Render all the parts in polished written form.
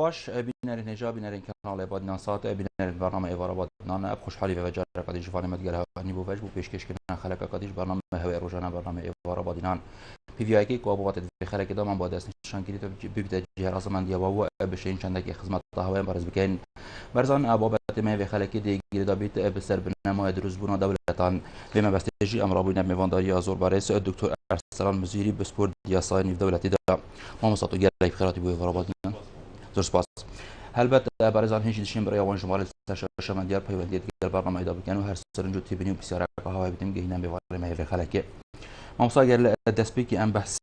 باش بینرین هجا بینرین کانال بادنان ساعت بینرین برنامه ایوارا بادنان اب خوشحالی و وجار قدی جوانی مدگره هانی بو وجب پیشکش کردن خلق قدیش برنامه هوای روزانه برنامه ایوارا بادنان پی وی آی کی کو ابوات خلق دام با دست نشان گیری تو ببدا جهر اصلا دی و بشین چندکی خدمت هوای برز بکن برزان ابوات ما و خلق دی گیری دابیت بسر برنامه دروز بنا دولتان بما بستجی امر ابو نبی وانداری ازور برئیس دکتر ارسلان مزیری بسپورت دیاسای دولتی دا ما مساطو گیری خیراتی بو ایوارا بادنان زور سپاس. البته برای هیچ دیشیم برای آن شمال سرشار من دیار پیوندی دیگر برنامه ایدا بکنم و هر سرنجو تیبنی و بسیار قهوه بدیم گهینم به وارد مهیه خلکه. مصاگر دستی که ام بحث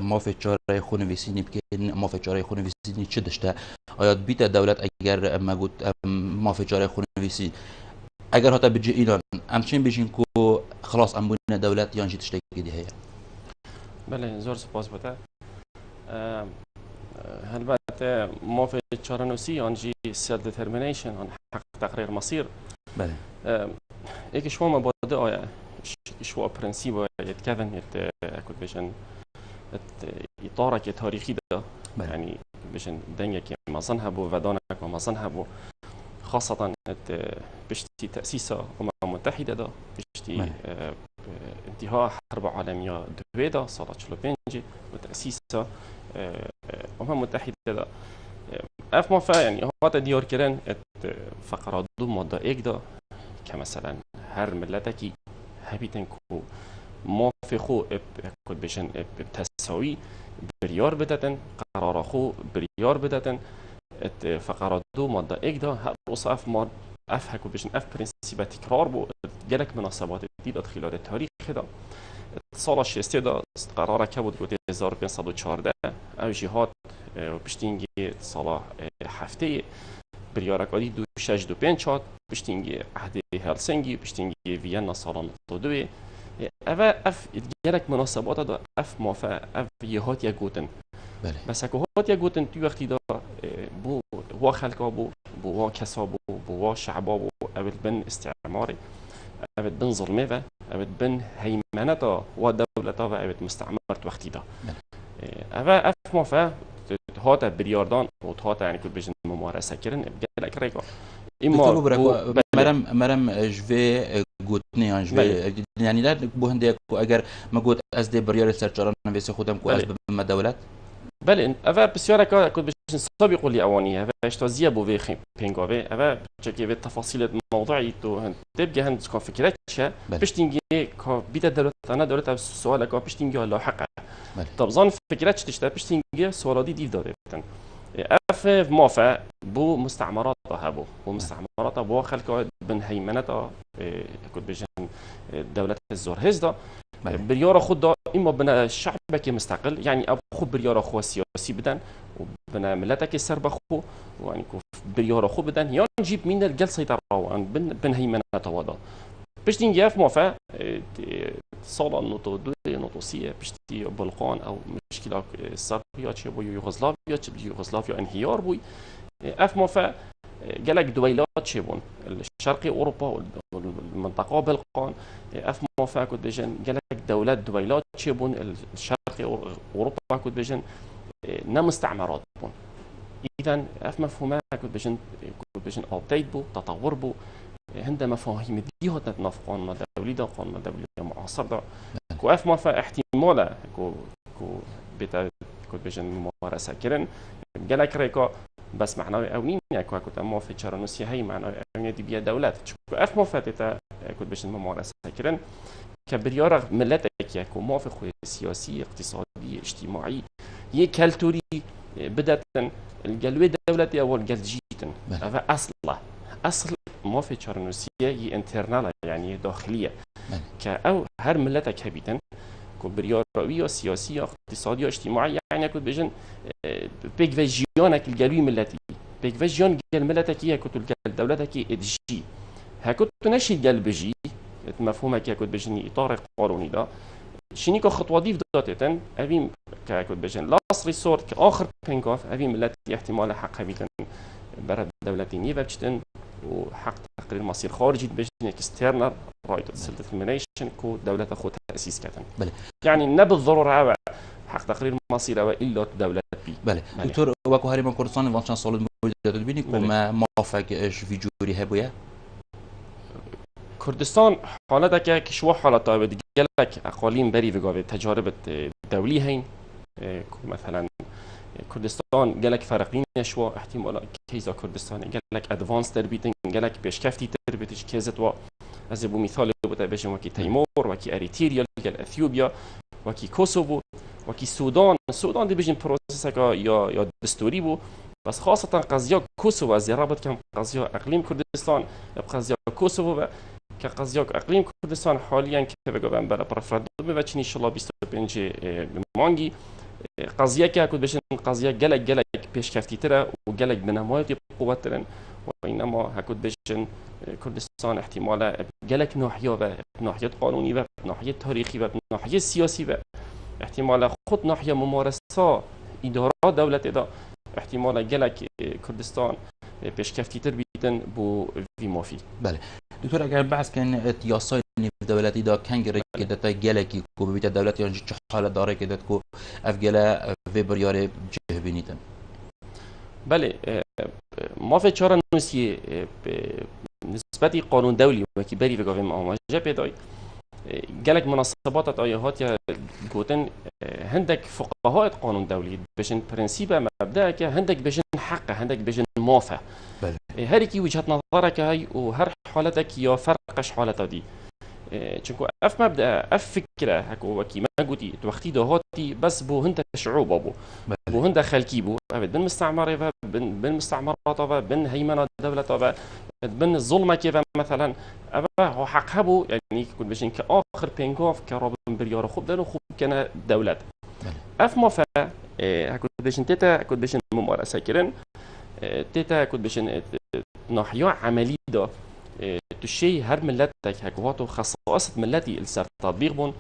مافچاره خونویسی نبکن مافچاره خونویسی چه داشته آیا بیت دولت اگر مجود مافچاره خونویسی اگر هات بجی ایران امچین بجین کو خلاص ام بودن دولت یانجی تشتکی دیه. بله زور سپاس بوده. البته ما في چارنوسی آنجی سیل دیترمینیشن آن حق تقریر مصیر بله ایک شما مبادئ آیا شما پرنسیب آیا يتكون اكود بيشن اطاره که تاریخی ده يعني بيشن دنيا که مصنها بو ودانك ومصنها بو خاصة بشتي تأسيس أمم متحدة ده بشتي انتهاء حرب عالمية دوی ده سال 45 وتأسيس أمم متحدة ده اف ما فا يعني هو دیار کردن فقرات دو ماده ایک ده که مثلا هر ملتکی هبیتن کو موافق خو کد بشن تساوی بریار بدتن قرار خو بریار بدتن فقرات دو ماده ایک ده هر اف ما اف هکو بشن اف پرنسیب تکرار بو گلک مناسبات دید خلال تاریخ ده سال 60 ده قرار که بود گوته 1514 او جهاد و پشتینگی سال هفته بریارکاری 2625 هات پشتینگی عهد هلسنگی پشتینگی وینا سال 92 اوه اف گلک مناسبات ده اف مافا اف یهات یا گوتن بس اکو هات یا گوتن توی وقتی ده بو وا خلقا بو وا کسا بو وا شعبا بو اول بن استعماری اول بن ظلمه و اول بن هیمنتا و دولتا و اول مستعمرت وقتی ده اوه اف مافا هات بریاردان و هات یعنی که بجن ممارسه کردن گلک ریگا اما بو مرم جوی گوتنی آن جوی یعنی در بو هنده کو اگر مگوت از دی بریار سرچاران نویس خودم کو از بم دولت بله اوه بسیار که کد بجن سابق لی اوانی اوه اشتازیه بو وی خیم پینگاوه اوه چکی به تفاصیل موضوعی تو هند تبگه هند که فکرت شه پشتینگی که بیت دولت انا دولت سوال که پشتینگی الله حقه طب زان فكرات شتشتا بشتينجي سولادي ديف داريتن اف موافع بو مستعمرات هابو ومستعمرات بو خلق بن هيمنه كنت بجن دولة الزور هزدا بريار خود دا اما بنا شعبك مستقل يعني اب خو بريار خو سياسي بدن وبنا ملتك سرب خو يعني بريار خو بدن يا نجيب من الجلسه يتراو بن هيمنه توضا بشتينجي اف موافع صالة نوتو دو نوتو سية بشتي بلقان أو مشكلة صربيا تشي بو يوغوسلافيا تشي يوغوسلافيا انهيار بوي اف موفا جالك دويلات تشي بون الشرقي أوروبا والمنطقة بلقان اف موفا كنت بيجن جالك دولات دويلات تشي بون الشرقي أوروبا كنت بيجن نمستعمرات بون إذا اف مفهومات كنت بيجن أبديت بو تطور بو هند مفاهيم دي هات نفقان دولي ده قانون دولي معاصر ده كو اف ما فا احتمالا كو بتا كو بيجن ممارسه كرن جالك ريكا بس معناه او نين كو كنت ما في چرانوسي هي معناه دي بيا دولت كو اف ما فاتتا كو بيجن ممارسه كرن كبريار ملتك يكو موافق سياسي اقتصادي اجتماعي يكالتوري بدات الجلوي دولتي او الجلجيتن هذا اصل ما في چارنوسية هي انترنال يعني داخلية كأو هر ملتك هبيتن كبرياروية سياسية اقتصادية اجتماعية يعني كنت بيجن بيك فيجيانك الجلوي ملتي بيك فيجيان جل ملتك هي كنت الجل دولتك ادجي هكنت نشي الجل بجي مفهومك كنت بيجن إطار قانوني ده شنيكو خطوة ديف داتتن أبيم كنت بيجن لاست ريسورت كآخر بينكوف أبيم ملتي احتمال حق هبيتن برد دولتين يبجتن وحق تقرير مصير خارجي بجن اكسترنال رايت سيل ديترمينيشن كو دولة خود تأسيس كتن يعني نبي الضرورة حق تقرير مصير إلا دولة بي. بله دكتور وەکو هەرێما کوردستان وان چەند ساڵ دەبینی کۆمە مافەکش ویجوری هەبووە كردستان حالتك كشوا حالتا بدقلك أقاليم بري في تجارب دولية هين مثلا كردستان قالك فرقين شوا احتمال كيزا كردستان قالك ادفانس تربيتن قالك بيشكفتي تربيتش كيزت و از بو مثال بوده بجن وكي تيمور وكي اريتريا قال اثيوبيا وكي كوسوفو وكي السودان دي بجن بروسيسك يا دستوري بو بس خاصة قضية كوسوفو از رابط كم قضية اقليم كردستان قضية كوسوفو كقضية اقليم كردستان حاليا كبقى برا برفرادوم و ان شاء الله 25 مانجي قضية كأكون بيشن قضية جلك بيشكفتي ترى وجلك بنماية قوة ترى وإنما هكون بيشن كردستان احتمالا جلك ناحية قانوني ناحية تاريخي ناحية سياسي احتمالا خود ناحية ممارسة إدارات دولة دا احتمالا جلك كردستان بيشكفتي تربيتن بو في مافي. بله دكتور اگر بحث كان ياساي دولتی دا کنگ رکیدت گلکی کو ببیت دولتی آنجا چه حالت داره که داد کو افگله و بریار جه بینیدن بله ما في چهار نوسي نسبة قانون دولي وكي بري في قوام أماجة بداي جالك مناسبات آيات يا جوتن هندك فقهاء قانون دولي بشن برنسيبة مبدأك هندك بشن حق هندك بشن موافق هركي وجهة نظرك هاي وهر حالتك يا فرقش حالتها دي چونكو اف مبدا اف فكره هكو وكي ما قلتي وقتي دهاتي بس بو هند شعوب بو هند خلكي بو بن مستعمره بن مستعمرات بن هيمنه دوله بن الظلمه كيف مثلا هو حقها بو يعني كنت باش كاخر بينكوف كراب بريار خوب دانو خوب كان دولت اف ما فا هكو باش تيتا كنت باش ممارسه كرن تيتا كنت باش ناحيه عملي ده تشي هر ملتك هكواتو خصائص ملتي السر تطبيق بون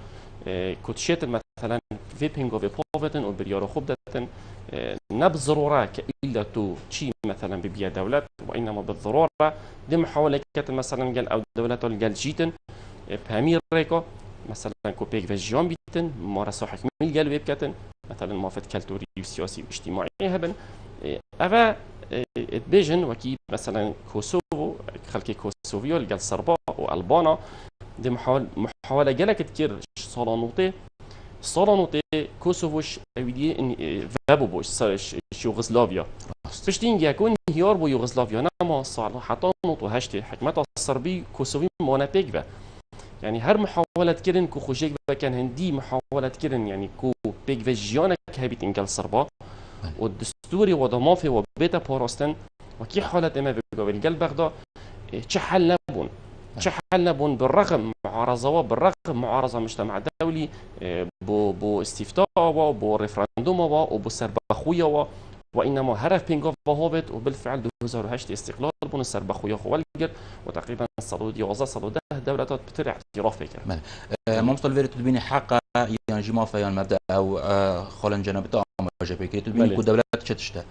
كوتشيت مثلا في بينغو في بوفتن وبريارو خوبدتن نبضرورة إلا تو تشي مثلا ببيع دولات وإنما بالضرورة دي محاولة كاتن مثلا قال أو دولات قال جيتن بامير ريكو مثلا كو بيك فيجيون بيتن ممارسة حكمية قال بيب كاتن مثلا موافد كالتوري وسياسي واجتماعي هبن أفا بيجن وكي مثلا كوسوفو خلكي كوسوفيو اللي قال صربا والبانا دي محاولة جالك كتير صالونوتي كوسوفوش ايدي ان فابو بوش يوغوسلافيا بشتين يكون هيار بو يوغوسلافيا نما صراحة نوتو هشتي حكمت الصربي كوسوفي مونا بيكبا يعني هر محاولة كيرن كو خوشيك كان هندي محاولة كيرن يعني كو بيك فيجيانا كهبت انجل صربا والدستوري وضمافي وبيتا بوروستن وكي حالة ما بيقول قلب بغداد تشحل نبون بالرغم معارضة مجتمع دولي بو استفتاء وبو ريفراندوم وبو سربخوية وإنما هرف بينغوف بهوبت وبالفعل 2008 استقلال بون السربخوية خوالجر وتقريبا صلوا 11 دولات بترع اعتراف بكر ممثل فيري تدبيني حقا يعني جماعة فيان مبدأ أو خالن جنبتا أماجة بكري تدبيني كو دولات تشتشتا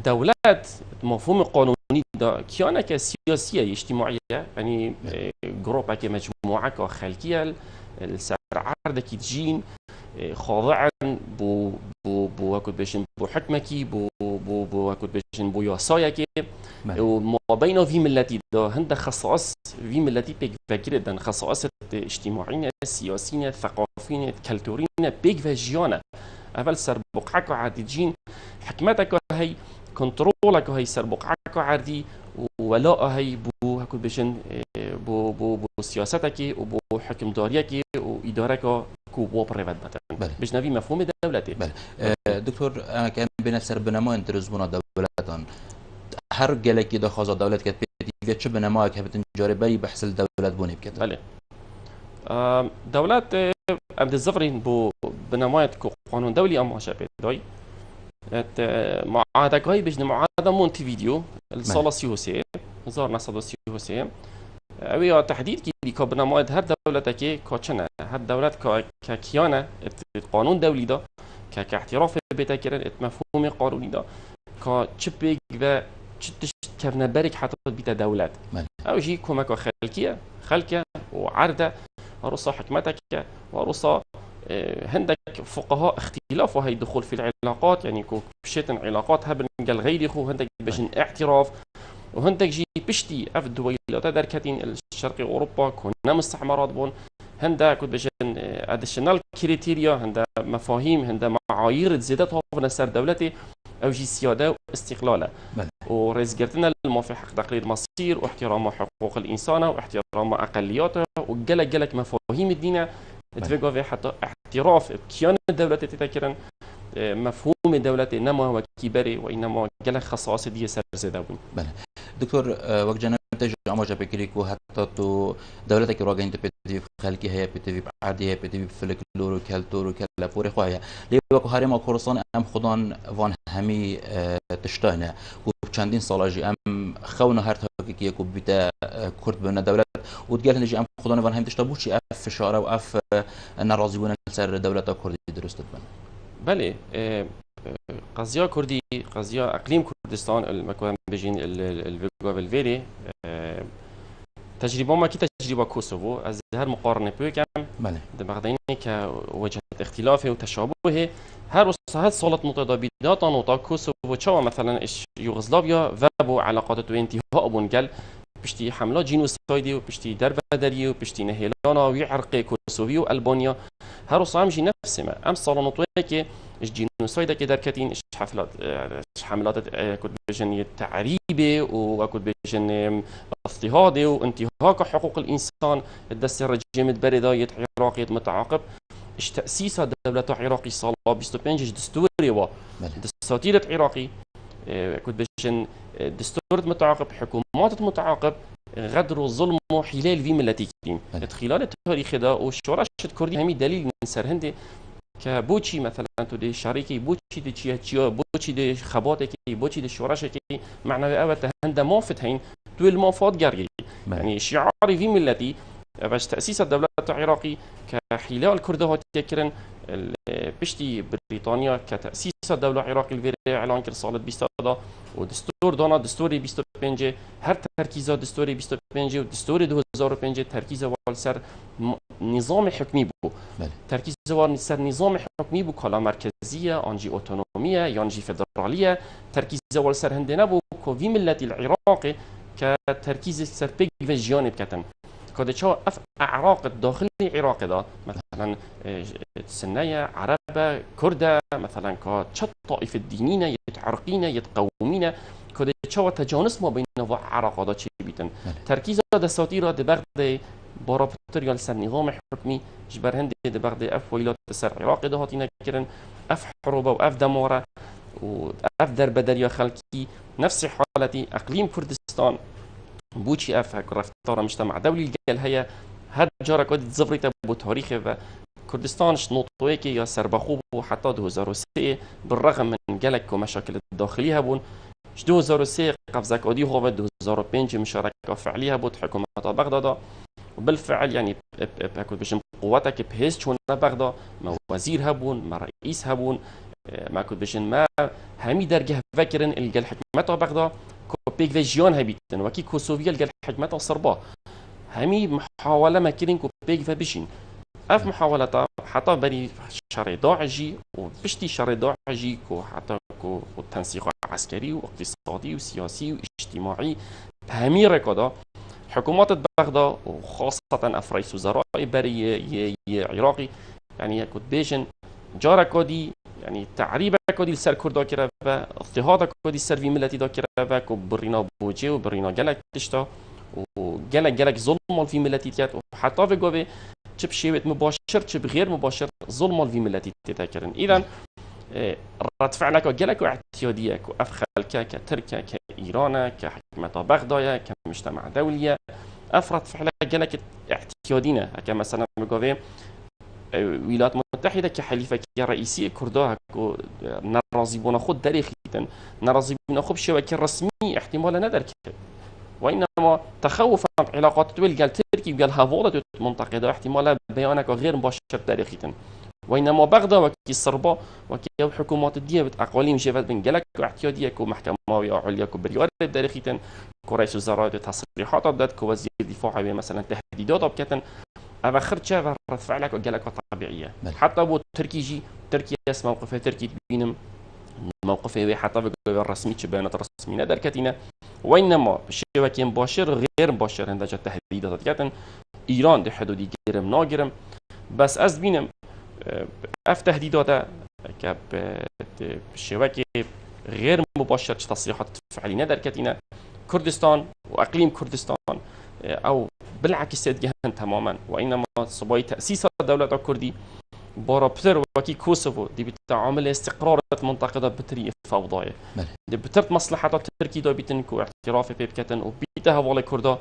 دولات مفهوم قانوني دا كيانا كسياسية اجتماعية يعني جروبا كمجموعة كخلكية السعر عردك تجين خاضعا بو هكذا بيشن بو حكمكي بو هكذا بيشن بو ياسايكي وما بين في ملتي دا هند خصائص في ملتي بيك فكرة خصائص اجتماعية سياسية ثقافية كالتورية بيك فجيانا أول سر بقعك عادي جين حكمتك هي كنترولك هي سر بقعك عادي ولاء هي بو هكذا بيشن بو سياستك وبو حكم داريك وإدارك كوبو بريفات بتن باش نبي مفهوم دولتي دكتور كان بين سر بنما انترزبونا دولتان هر جلك ده خاصة دولت كانت بيتي چه بنما كهبت جاري بري بحث الدولت بوني بكت بله دولت ام الزفرين بو بنمايت قانون دولي اما شابه داي معاهدك هاي بجن معاهده مونتي فيديو الصاله سيوسي 1933 اوي تحديد كي بيكو بنمايت هر دولتك كوتشنا هر دولت ككيانه قانون دولي دا كاعتراف بتاكرن مفهوم قانوني دا كتشبيك و كفنا برك حتى بيتا دولات او شيء كوماكو خلكيه وعرده ورصا حكمتك ورصا هندك فقهاء اختلاف وهي دخول في العلاقات يعني كو بشتن علاقات هبن قال غيري خو هندك بجن اعتراف وهندك جي بشتي اف الدول تقدر كاتين الشرقي اوروبا كنا مستعمرات بون هندا كنت بجن اديشنال كريتيريا هندا مفاهيم هندا معايير زيادتها في سر دولتي او جي سياده واستقلاله ورزقتنا الموافق حق تقرير مصير واحترام حقوق الانسان واحترام اقلياته وقلق مفاهيم الدين تفقوا في حتى اعتراف كيان الدولة تتذكرن مفهوم الدولة إنما هو كبري وإنما قلق خصائص دي سر زداوين. بله دكتور وقت جانا تجي أما جاب كريكو حتى تو دولتك راجع أنت بتدي خلقي هي بتدي عادية بتدي فلكلور وكالتور وكلا فوري خوايا ليه وقت هاري كورسان أم خدان وان همي تشتهنا وچندین سال جی ام خونا هر تا که کو بیت کرد بنا دولت وتقال نجي ام خدان وان هم تشتبو شي اف فشاره و اف ناراضي بنا سر دولت كردي درست بن بله قضيه كردي قضيه اقليم كردستان المكان بجين الفيغو بالفيري تجربه ما كي تجربه كوسوفو از هر مقارنه بكم بله دمغديني كوجهه اختلافه وتشابهه هر وسهل صالت متضابطات نقطة كوسوفو تشوا مثلا يوغوسلافيا فابو علاقات انتهاء بونجل بشتي حملات جينوسايدي وبشتي دربدري وبشتي نهيلانا ويعرق كوسوفي والبانيا هر وصام جي نفس ما ام صالونطوي كي الجينوسايد كي دركتين حفلات حملات كنت بجن تعريبه وكنت بجن اضطهاد وانتهاك حقوق الانسان الدستور الرجيم البريداية عراقي متعاقب اش تأسيس دولة عراقي صار 25 دستوري و دستور عراقي كنت بجن دستور متعاقب حكومات متعاقب غدر وظلم وحلال في ملتيكين خلال التاريخ ده والشورى الكردي همي دليل من سرهندي كبوشي مثلا تودي شريكي بوشي دي تشيا بوشي دي خباتك بوشي دي شورشك معنى اوت هندا موفت هين تو الموفات جاري يعني شعاري في ملتي باش تأسيس الدولة العراقي كحلال كردها تذكرن بشتي بريطانيا كتأسيس الدولة العراقي الفيري اعلان كر صالت بيستادا ودستور دانا دستوري 25 هر تركيزا دستوري 25 ودستوري 2005 تركيزا والسر نظام حكمي بو تركيزا والسر نظام حكمي بو كلا مركزية انجي اوتونومية يانجي فدرالية تركيزا والسر هندنا بو كوفي ملتي العراقي كتركيز سر بيج فيجيان بكتن كودشوا اف اعراق الداخلي العراقي ده مثلا سنية عربة كردة مثلا كتشط طائفة الدينية يتعرقين يتقومين كودشوا تجانس ما بين عراق ده شيء بيتن تركيز دساتير دبغد بارابطريال سر نظام حكمي جبر هندي دبغد اف ويلات سر العراقي ده هاتينا كرن اف حروبة واف دمارة واف دربدريا خلقي نفس حالتي اقليم كردستان بوشي اف رفتار مجتمع دولي قال هي هر جارة كود زفريته بو تاريخه و كردستان نوطويكي يا سربخوب وحتى 2003 بالرغم من قلق ومشاكل الداخلية بون 2003 قفزك اودي هو 2005 مشاركة فعلية بود حكومة بغداد وبالفعل يعني كنت بجم قواتك بهيز شون بغداد ما وزير هبون ما رئيس هبون ما كنت بجن ما همي درجة فكرن القل حكومة بغداد بيك فيجيان هبيتن وكي كوسوفيا القل حكومة صربا همي محاولة ما كيرين كو بيك فبشين اف محاولة حتى بري شر داعجي وبشتي شر داعجي كو حتى كو تنسيق عسكري واقتصادي وسياسي واجتماعي همي ركضا حكومات بغداد وخاصة افرئيس وزراء بري عراقي يعني كنت بيجن جارة كودي يعني تعريبه كودي السر كردا كرا و اضطهاد كودي السر في ملتي دا كرا و كو برينا بوجي و برينا جلك تشتا و جلك ظلم في ملتي تيات وحتى في جوبي تشب شيء مباشر تشب غير مباشر ظلم في ملتي تتكرن اذا رد فعلك جلك واعتياديه كافخلك كتركيا كايران كحكومه بغداد كمجتمع دولي افرض فعلك جلك اعتيادينا كمثلا بجوبي الولايات المتحدة كحليفة رئيسية كردها نرازيبون خود دريخيتن نرازيبون خود شبكة رسمية احتمالا ندرك وإنما تخوف علاقات دول قال تركي قال هافوضة منطقة احتمالا بيانك غير مباشر دريخيتن وإنما بغداد وكي الصربا وكي حكومات الدية بأقوالهم شفت بين جلك واحتيادية كمحكمة عليا كبريار دريخيتن كرئيس وزراء تصريحات داد كوزير الدفاع مثلا تهديدات بكتن أبا خرجة رد فعلك وقالك طبيعية بل. حتى أبو تركي جي تركيا اسم موقفه تركي بينم موقفه حتى بقول رسمي بيانات رسمي ندر كتينا وإنما الشبكة مباشر غير مباشر عندها تهديدات كاتن إيران دي حدودي جرم ناجرم بس أز بينم اف تهديدات كاب الشبكة غير مباشر تصريحات فعلية ندر كتينا كردستان وأقليم كردستان أو بالعكس يتجهن تماما وإنما صباي تأسيس الدولة الكردي بارابتر وكي كوسوفو دي بتعامل استقرار منطقة بتري فوضاية دي بترت مصلحة تركي دو بيتن كو اعتراف بيبكتن وبيتها هوالي كردا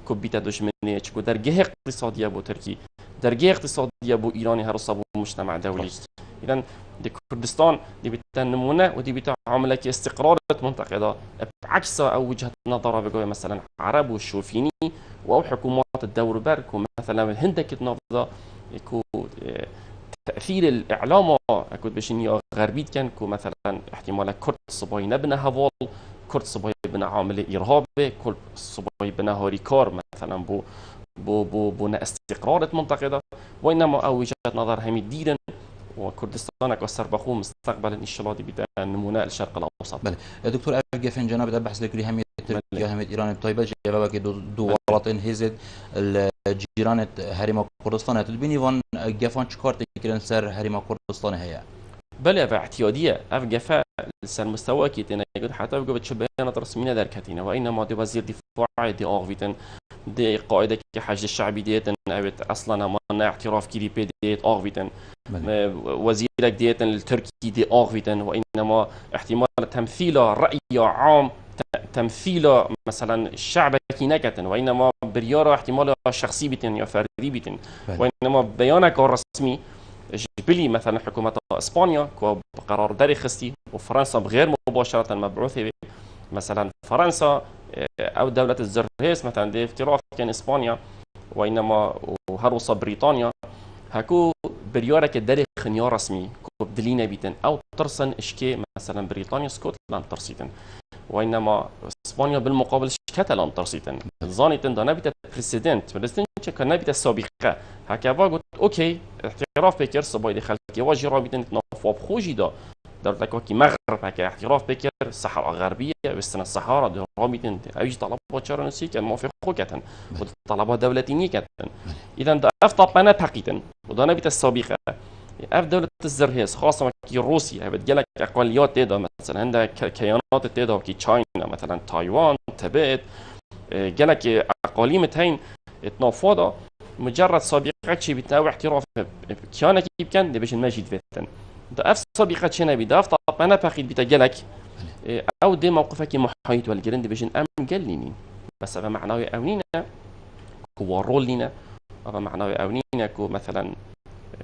كو بيتا دشمنية كو درجة اقتصادية بو تركي درجة اقتصادية بو إيراني هرصة بو مجتمع دولي إذن دي كردستان دي بتنمونه ودي بتعامل استقرار منطقة بعكس أو وجهة نظر بقول مثلا عرب وشوفيني أو حكومات الدور برك ومثلا هندك نفضة يكون تأثير الإعلام أكيد بشيني غربيت كان كو مثلا احتمال كرد صباي نبنا هفول كرد صباي بنا عامل إرهابي كرد صباي بنا هوريكار مثلا بو استقرار منطقة وإنما أو وجهة نظر هم ديرا وكردستان كسر بخو مستقبلا إن شاء الله دي بدا نمونة الشرق الأوسط. بله دكتور أرجع فين جناب بحث ذكري هم تركيا هم إيران طيبة جوابك دو ولاطين هزد الجيران هرم كردستان تدبيني وان جفان شكارت كيرن سر هرم كردستان هيا. بله باعتيادية أف جفا سر مستوى كيتنا يقول حتى بقول بتشبهنا رسمينا در كتينا وإنما دي وزير دفاع دي آغفيتن دي قاعدة كحج الشعبي ديتن أبت أصلا ما اعتراف كيري بديت آغفيتن وزيرك ديتن التركي دي آغفيتن وإنما احتمال تمثيل رأي عام تمثيل مثلا الشعب كي نكتن وإنما بريارة احتمال شخصي بيتن يا فردي بيتن وإنما بيانك الرسمي جبلي مثلا حكومة إسبانيا بقرار داري خستي وفرنسا بغير مباشرة مبعوثة مثلا فرنسا أو دولة الزرهيس مثلا دي افتراف كان إسبانيا وإنما وهروسا بريطانيا هكو بريارك داري خنيار رسمي كو بدلينا بيتن أو ترسن إشكي مثلا بريطانيا سكوتلاند ترسيتن وإنما إسبانيا بالمقابل شكتلان ترسيتن زانيتن دا نبيت بريسيدنت كان نبيت السابقة هكذا قلت أوكي اعتراف بكر صباي دخل كي واجي رابطن نفواب خوجي دا دولتك وكي مغرب هكا اعتراف بكر الصحراء الغربية وسط الصحراء دي رابطن أيجي طلبات شرنسي كان موافق خوكتن وطلبات دولتينية كتن إذا دا أفطبنا تقيتن ودا نبيت السابقة اف دولة الزرهيس خاصة كي روسيا بتجلك اقليات تيدا مثلا عندها كيانات تيدا كي تشاينا مثلا تايوان تبت جلك اقاليم تين اتنافادا مجرد سابقة شي بتناوي اعتراف كيانا كي كان دي باش المجيد فيتن دا اف سابقة شي نبي دا طب انا باخد بتجلك او دي موقفك محايد والجرند باش ام قاليني بس هذا معناه اونينا كو رول لينا هذا معناه اونينا كو مثلا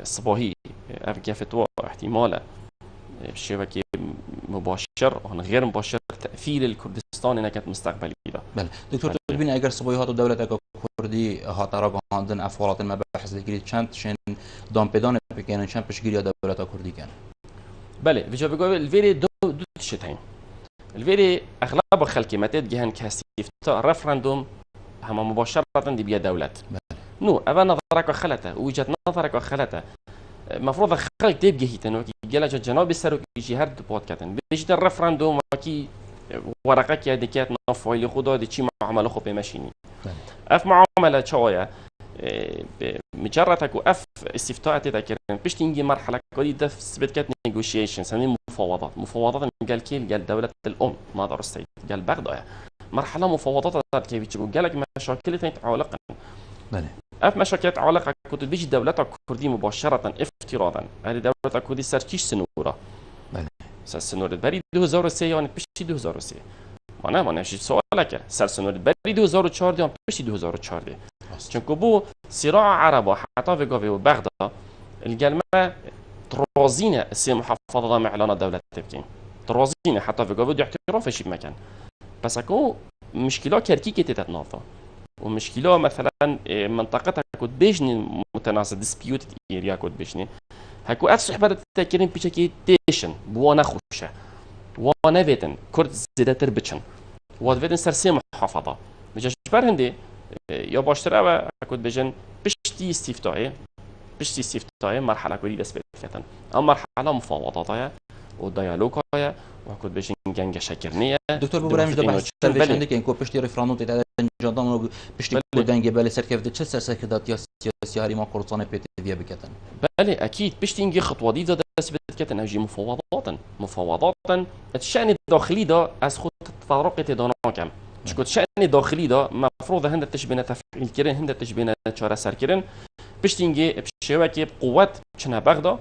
صباحي أرجع فتوى احتماله الشبكة مباشر أو غير مباشر تأثير الكردستان إنها كانت مستقبلية. بله دكتور تبين أجر صباحيات الدولة الكردي هاتراب عندن أفعالات المباحث ذكري چند شن دام بدان بكيان چند بشگیری دولة الكردي كان. بله وجا بقول الفيري دو شتين. الفيري أغلب الخلق متى جهن كاستيفتا رفراندوم هم مباشرة دي بيا دولة. نو أبا نظرك وخلته وجهة نظرك وخلته مفروض خلق تبقى هيتن قال جناب السر يجي هرد بودكاتن بيجي الرفراندوم وكي ورقه كي دكات نفوي خدا دي شي معامله خو بمشيني اف معامله شويه مجرد اكو اف استفتاء تذكر باش تنجي مرحله كودي دثبت كات نيغوشيشن سمي مفاوضات قال كيل قال دوله الام ماذر السيد قال بغداد مرحله مفاوضات كيف تجيبوا قال لك مشاكل تتعلق اف مشاكل علاقه كنت بيجي دولتك كردي مباشره افتراضا هذه دولتك كردي سرتيش سنوره سنوره بري 2003 يعني بيجي 2003 ما شي سؤالك سر سنوره بري 2004 يعني بيجي 2004 چونكو بو صراع عرب حتى في قوي بغداد الجلمه ترازينه السي محافظه معلنه دوله تبكين ترازينه حتى في قوي اعتراف شي بمكان بس اكو مشكله كركيكه تتناظر ومشكلة مثلا منطقتها كود بيجني متناسق ديسبيوتد اريا كود بيجني هكو افسح بعد تاكرين بيشكي تيشن بوانا خوشه وانا فيتن كرد زيادة تربتشن واد فيتن سرسي محافظة مجاش برهندي يا باشتر كود بيجن بيشت پشتی استفتاء مرحله كوري دست بيت كتن ام مرحله مفاوضات وديالوج وكنت بيجين جنگ شكرنيه دكتور ببرامج ده بحث سرفيش عندك انكو پشتی رفراندوم تیت انجام و پشتی کودنگ بله سرکفت چه سرکفت یا سیاسی هری ما قرصان پیت ویا بکتن بله اكيد بشتي نجي خطوه دي دست بيت كتن اجي مفاوضات الشان الداخلي ده از خود تطرق تدانا كم شكوت شان داخلي ده مفروض هند تشبينه تفعيل كرين هند تشبينه چاره سر كرين بشتي نجي بشبكه بقوات چنا بغدا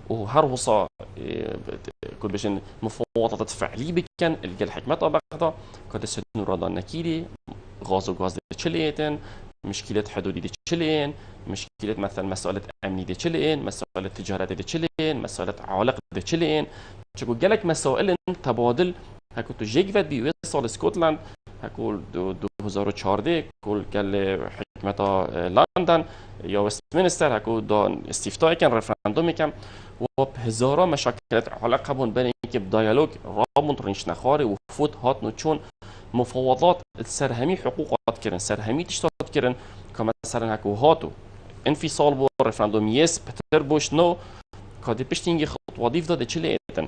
وهر وصا كنت بشن مفاوضات فعلي بكن الجا الحكمة بغدا كنت سدن رادان نكيري غاز تشليتن مشكلة حدودي تشلين مشكلة مثلا مسألة أمني تشلين مسألة تجارة تشلين مسألة عالق تشلين شكو جالك مسائل تبادل هكو تجيك فات بيوصل اسكتلند هكو 2014 كل قال حكمة لندن یا وستمینستر هکو دان استفتاء کن رفراندوم کن و هزارا مشاکلات علاقه بون بین اینکه دیالوگ رابون رنش نخاره و فوت هات نو چون مفاوضات سرهمی حقوقات کرن سرهمی تشتات کرن که مثلا هکو هاتو انفصال بو رفراندوم یس پتر بوش نو کادی پشتینگی خطوه دیف داده چلی ایتن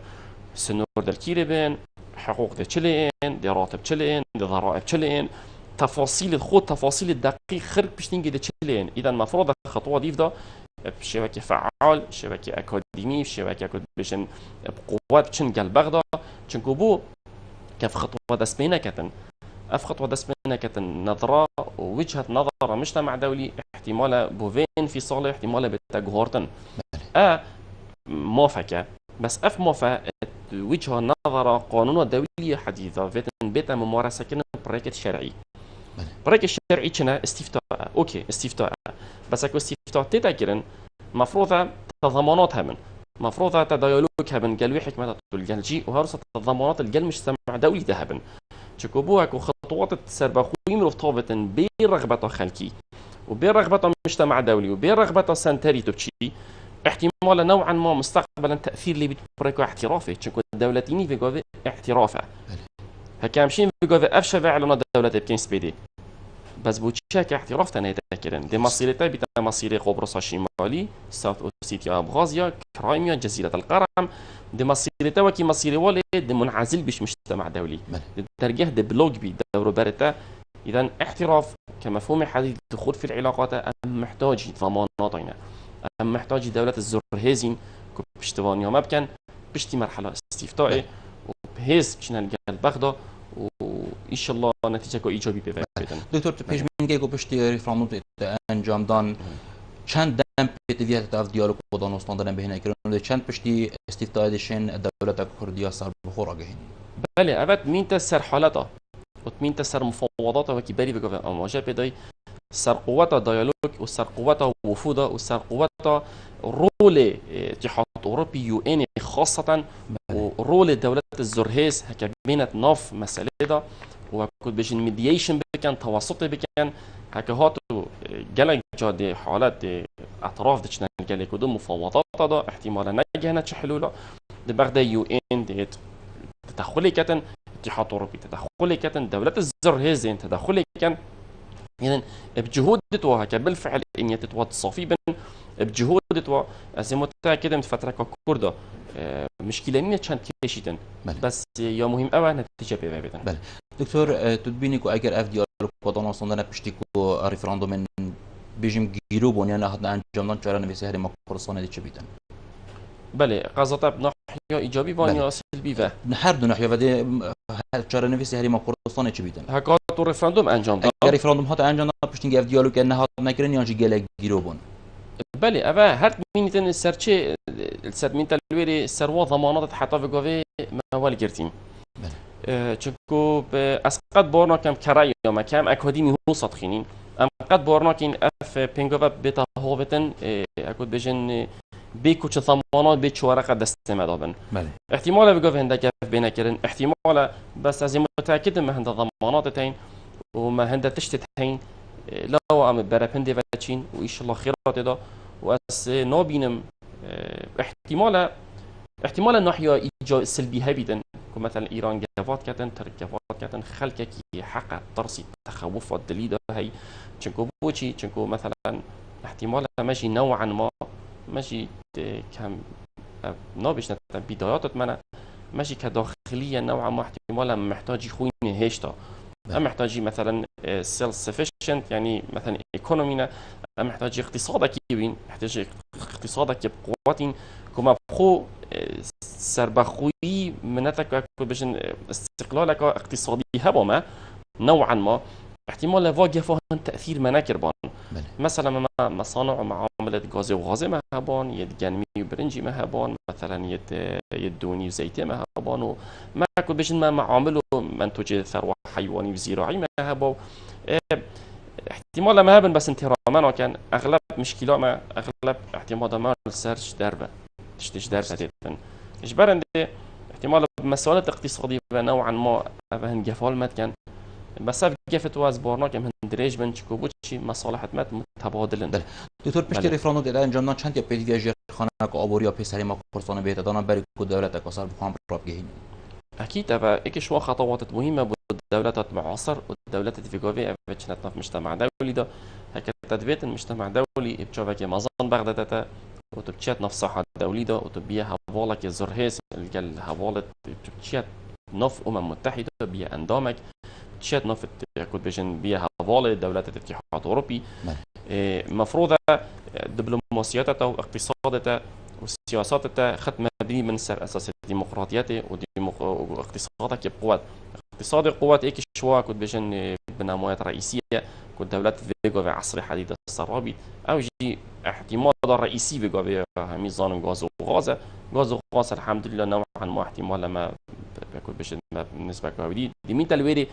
سنور دل کیره بین حقوق ده چلی این ده راتب چلی این ده ضرائب چلی این تفاصيل الدقيق خرج باش ننجد تشلين اذا المفروض الخطوه دي ده بشبكه فعال شبكه اكاديمي شبكه كنت باش بقوات باش نقل بغدا تشنكوبو كيف خطوه دسمينه كتن اف خطوه دسمينه كتن نظره ووجهه نظر مجتمع دولي احتمال بوفين في صالح احتمال بتجهورتن موافقه بس اف موافقه وجهه نظر قانون دوليه حديثه بيت ممارسه كن بريكت شرعي بريك الشرعي كنا استفتاء اوكي استفتاء بس اكو استفتاء تتاكرن مفروضه تضمانات همن مفروضه تدايلوج همن قال وي حكمه الجلجي وهرصه التضمانات الجل مش سمع دولي ذهبن تشكوبو اكو خطوات تسربخوين رفطابه برغبه خلقي وبرغبه مجتمع دولي وبرغبه سنتري تبشي احتمال نوعا ما مستقبلا تاثير اللي بريكو احترافه تشكو دولتيني في جوه احترافه هكامشين في جوه افشى على دوله بكين سبيدي بس بوتشاك احتراف تنيتاكرن دي مصيرتا بتا مصير قبرص الشمالي ساوث اوسيتيا ابغازيا كرايميا جزيره القرم دي مصيرتا وكي مصير والد دي منعزل بش مجتمع دولي ترجح دي بلوج بي دور برتا اذا احتراف كمفهوم حديث الدخول في العلاقات محتاج ضماناتنا محتاج دوله الزرهيزين بشتوانيا ما بكن بشتي مرحله استفتائي وبهز بشنا نلقى البغدا وان شاء الله نتیجه ایجابی بده. دکتر پیش میگه که پشتی رفراندوم انجام دادن چند دم پیتویت تا دیالوگ با دانستان دارن بهینه کردن چند پشتی استفتادشین دولت کردیا سر بخور آگهی. بله اول مين تسر حالته ومين تسر مفاوضاته وكي بري بقى امواجه بداي سر قوته ديالوج وسر قوته وفوده وسر قوته رول اتحاد اوروبي يو ان خاصه ورول دولة الزرهيز هكا بينت ناف مسألة ده وكنت بيجي الميدياشن بكن توسطي بكن هكا هاتو جالك جادي حالات اطراف دشنا جالك ودو مفاوضات ده احتمالا نجهنا حلوله دي بغدا يو ان دي تدخلي كتن اتحاد اوروبي تدخلي كتن دولة الزرهيز تدخلي كان يعني بجهود دتوا هكا بالفعل ان يتتوا تصافي بين بجهود دتوا زي ما كده من فتره كوردا مشكله نية چند کشیدن بس یا مهم اوه نتیجه پیدا بدن. بله دکتر تدبینی که اگر اف دیالوگ با دانستان پشتی کو رفراندوم بیجیم گیرو بونیا نه انجام دادن چرا نویسه هر ما قرصانه چه بیدن. بله قضاء ناحیه ایجابی و یا سلبی و هر دو ناحیه و ده چرا نویسه هر ما قرصانه چه بیدن. هکات تو رفراندوم انجام داد. اگر رفراندوم ها انجام دادن پشتی اف دیالوگ نه هات نکردن یا چی گله گیرو بون. بله اوه هر مینیتن السرچه السد مين تلويري سروا ضمانات حتى في قوي موال جرتين چونكو اسقط بورنا كم كراي ما كم اكاديمي هو صدخينين ام قد بورنا كين اف بينغوفا بيتا هوفتن اكود بيجن بيكو ضمانات بيتش ورقه دستما دابن احتمال في قوي هندك بينا كرن احتمال بس لازم متاكد ما هند ضمانات تين وما هند تشتتين لو ام برابندي فاتشين وان شاء الله خيرات ده واس نوبينم احتمال الناحية سلبي هبيدا كمثلا إيران جافات كاتن ترك جافات كاتن خلك كي حق ترصي تخوف الدليل هي تشنكو بوشي تشنكو مثلا احتمال ماشي نوعا ما ماشي كم نابش بدايات منه ماشي كداخلية نوعا ما احتمالا محتاج يخوين هيشتا أم محتاج مثلا سيلف سفيشنت يعني مثلا ايكونومينا أم محتاج اقتصادك يبين محتاج اقتصادك بقوة كما بخو سربخوي منتك بجن استقلالك اقتصادي هبما نوعا ما احتمال واجه فهن تأثير مناكر بان مثلا مصانع ومعاملة غاز وغاز مهبان يد جنمي وبرنجي مهبان مثلا يدوني وزيتي مهبان وما كل بجن ما معامله منتوج ثروة حيواني وزراعي مهبان احتمال ما هبن بس انترامان كان اغلب مشكلة ما اغلب احتمال ما السيرش دربه تشتش دربه تيتن اجبارا دي احتمال مسألة اقتصادية نوعا ما بهن جفال مت كان بس جفت واز بورنا كم هندريج من چکوبوچی مصالحت مت متبادلن دکتر پشتی رفراندو دیده انجام چند یا پیش ویژه خانه که آبوری یا پیسری ما پرسانه بهت دانا برای که دولت اکثر بخوام راب گهین اكيد ابا ايش خطوات مهمه بالدولات معاصر والدولات الفيجوفي ابتشنتنا في مجتمع دولي ده هكذا تدبيت المجتمع دولي بتشوفك مظن بغدادتا وتبتشات نفس صحة دولي ده وتبيها هفالك الزرهيس الجل هفالت تبتشات نف متحدة بيها اندامك تشات نفط كنت بيجن بيها هفالة دولات الاتحاد الأوروبي مفروضة دبلوماسياتها واقتصاداتها وسياساتها خط مبني من سر أساس الديمقراطيات واقتصادك بقوات اقتصاد قوات إيك شوا كنت بيجن بنموات رئيسية كنت دولات فيجو في عصر حديث السرابي أو جي احتمال رئيسي فيجو في ميزان غاز وغاز الحمد لله نوعا ما احتمال ما كنت بيجن بالنسبة كوابدي دي مين تلويري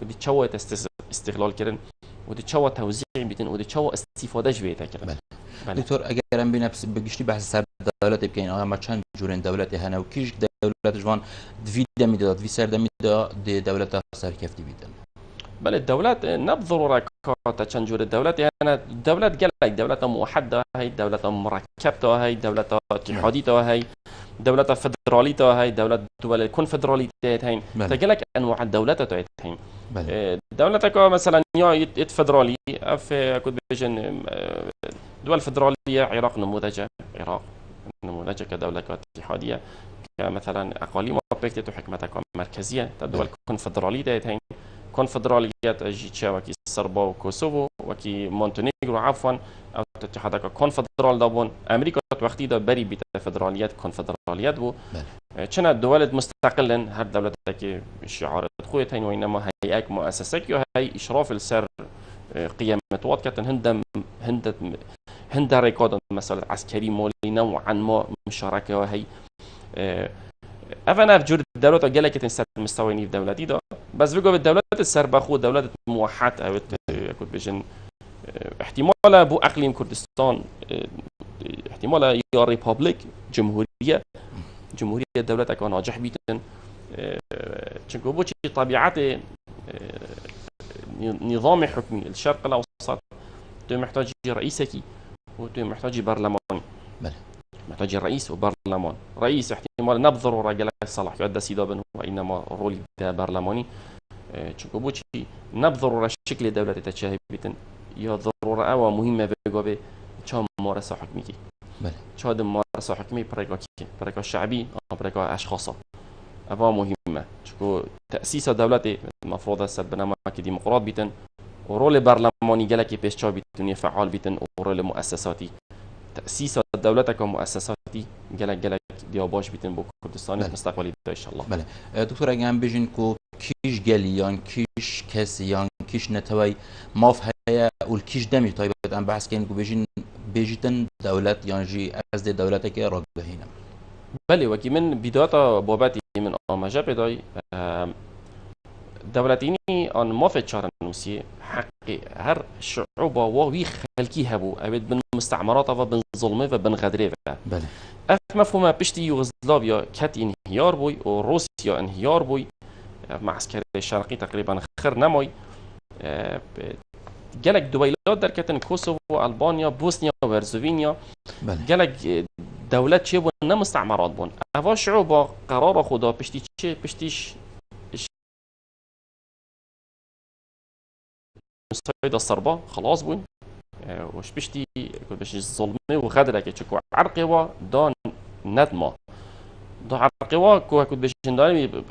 ودي تشوه استغلال کردن ودي تشوه توزيع بيتن ودي تشوه استفاده جويته کردن دكتور اگر ام بنفس بگشتی بحث سر دولت بکین آیا ما چند جورن دولت هنه و کیش دولت جوان دویده میداد دوی سرده میداد دولت سر کفتی بیدن بل الدولات نبضر ركعات چند جور الدولات يعني دولات قال دولات موحده هي دولات مركبه هي دولات اتحاديه هي دولات فدراليه هي دول الكونفدراليه هي تقلك انواع الدولات تاعتهم دولتك مثلا يا فدرالي في كنت بيجن دول فدراليه عراق نموذج عراق نموذج كدوله اتحاديه كمثلا اقاليم وبكتت وحكمتك مركزيه دول الكونفدراليه هي كونفدراليات جيتشا وكي الصربا وكوسوفو وكي مونتينيغرو عفوا او اتحادك كونفدرال دابون امريكا وقتي دا بري بيت فدراليات كونفدراليات بو كان الدول مستقلا هر دولتك شعار خويتين وانما هيئات مؤسسات هي اشراف السر قيامة وقت هند ريكورد مثلا عسكري مولي نوعا ما مشاركه وهي افنا في جور الدولات قال لك تنسى المستويين في دولتي ده بس بيجوا بالدولات السربخو دولات موحدة او كنت بيجن احتمال بو اقليم كردستان احتمال يا ريبابليك جمهورية الدولات كان ناجح بيتن چنكو بوشي طبيعة نظام حكمي الشرق الاوسط تو محتاج رئيسك وتو محتاج برلماني محتاج رئيس وبرلمان رئيس احتمال نبذر رجل صلاح يؤدى سيدابا وانما رول برلماني تشكوبوتشي نبذر شكل دولة تشاهبتن يا ضرورة او مهمة بيجوبي تشام ممارسة حكمية تشاد ممارسة حكمية بريكا شعبي او بريكا اشخاص ابا مهمة تشكو تأسيس دولة المفروض السد بنما ديمقراط بيتن ورول برلماني جالك بيش بيتن فعال بيتن ورول مؤسساتي تأسيس دولتك ومؤسساتي جلك دياباش بيتن بو كردستان مستقبلي ان شاء الله. بله. دكتور اگه هم بجین کو کیش گلیان کیش کسیان کیش نتوی ماف هيا والكيش دمي طيب ام بحث كان کو بيجتن دولت يانجي از دولتك راجهينا. بله وكي من بداية باباتي من آماجة بداي دولتيني أن ما في شهر نوسي حقي هر شعوبة ووي خلكي هبو أبد بن مستعمرات وبن ظلمة وبن غدرة. بله. مفهوم بشتي يوغوسلافيا كات انهيار بوي وروسيا انهيار بوي مع عسكري الشرقي تقريبا خير نموي جالك دويلات دركتن كوسوفو ألبانيا بوسنيا وهرزوفينيا جالك دولات شي بون مستعمرات بون أفا شعوبة قرار خدا بشتي شي بشتيش مستعد الصربة خلاص بون وش بشتي كل بش الظلمة وغدرة كتشكو عرقوا دون ندمة دو عرقوا كو كل بش دائما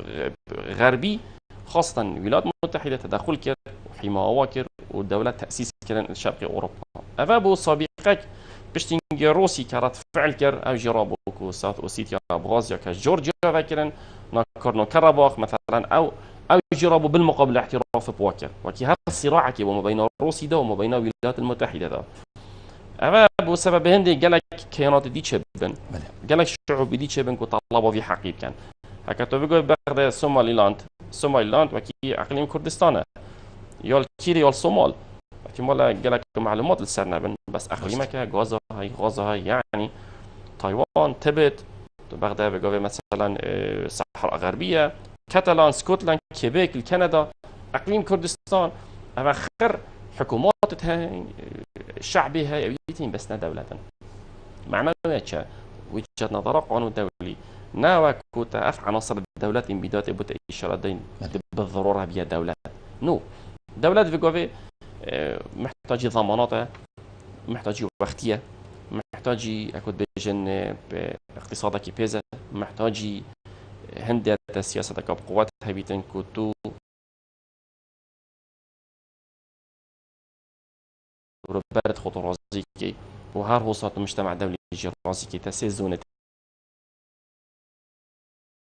غربي خاصة الولايات المتحدة تدخل كر وحماية كر ودولة تأسيس كرن شرق أوروبا أفابو سابقك بشتينجي روسي كرات فعل كر أو جرابو كو ساوث أوسيتيا أبغازيا كجورجيا فكرن ناكورنو كراباخ مثلا أو جرابو بالمقابل اعتراف بواكر وكي هذا الصراع كي وما بين روسيا ده وما بين الولايات المتحدة ده أفابو سبب هندي قالك كيانات دي تشبن قالك شعوب دي تشبن كو طلبوا في حقيب كان هكذا بيقول بغداد سوماليلاند وكي اقليم كردستان يال كيري يال صومال احتمال قالك معلومات لسرنا بس اقليمك غازا هاي يعني تايوان تبت بغداد بيقول مثلا الصحراء الغربيه كاتالان سكوتلاند كيبيك كندا اقليم كردستان اخر حكوماتها شعبي هاي بس دولة معناه وجهة نظر قانون دولي ناوى كوتا أف عناصر الدولة بدات بوتا إشارة دين بالضرورة بها دولة دولة في محتاجة ضمانات محتاجة وقتية محتاجة أكود بجن باقتصادك بيزا محتاجة هندية سياستك بقواتها بيتن كوتو ربارة خطر رازيكي وهار هو صوت المجتمع الدولي رازيكي تسيزونة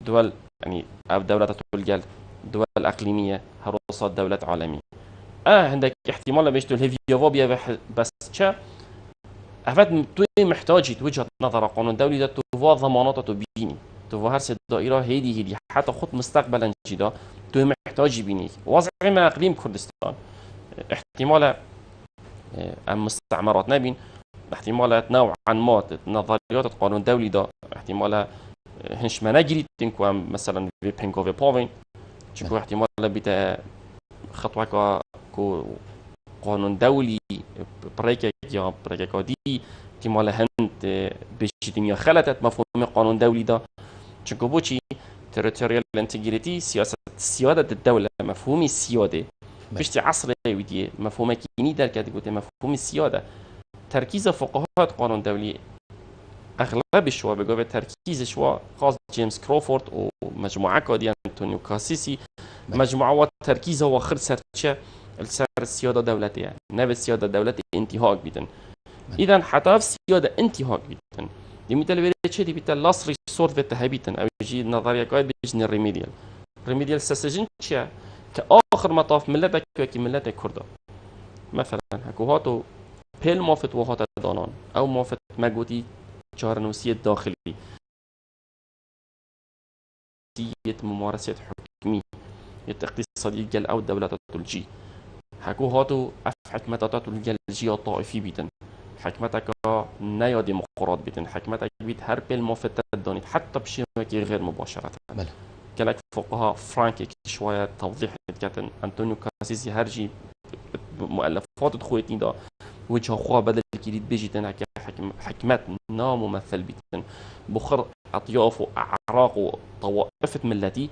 دول يعني أو دولة تقول دول إقليمية هروسات دولة عالمية عندك احتمال باش تقول هيفيوفوبيا بس شا أفاد توي محتاج وجهة نظر قانون دولي ده توا ضمانات تبيني توا هرس الدائرة هذه حتى خط مستقبلا جدا توي محتاج بيني وضع ما إقليم كردستان احتمال المستعمرات نبين احتمالات نوعا ما نظريات القانون الدولي ده احتمال هنش ما نجري تنكو مثلا في بينكو في بوفين تشكو احتمال بتا خطوة كو قانون دولي بريكا دي احتمال هند بيش دنيا خلطت مفهوم قانون دولي ده تشكو بوشي territorial integrity سياسة سيادة الدولة مفهوم السيادة بيشتي عصر ودي مفهوم كيني در كاتيجوري مفهوم السيادة تركيز فقهاء قانون دولي اغلب شو بقول تركيز شو خاص جيمس كروفورد ومجموعه كودي انطونيو كاسيسي مجموعه تركيز هو خر سرچه السر السياده دولتيه نبي السياده دولتي انتهاك بيتن اذا حتى في السياده انتهاك بيتن دي مثل بيرتشي دي بتاع لاس ريسورت في التهبيتن او يجي نظريه قاعد بيجن الريميديال سسجن تشا كاخر مطاف ملتك كي ملتك كرده مثلا هكو هاتو بيل موفت وهات دانان او موفت مجودي جارنوسية الداخلي ممارسة حكمي اقتصادي جل أو الدولة تلجي حكو هاتو حكمتها تلجي الجي الطائفي بيتن حكمتك نيا ديمقراط بيتن حكمتك بيت هرب الموفتة الدانيت حتى بشيء غير مباشرة كلك فوقها فرانك شوية توضيح كاتن أنطونيو كاسيسي هرجي مؤلفات دخويتين دا وجه أخوها بدل الكريد بيجيتن حكمات نام ممثل بيتن بخر أطياف وأعراق وطوائف ملتي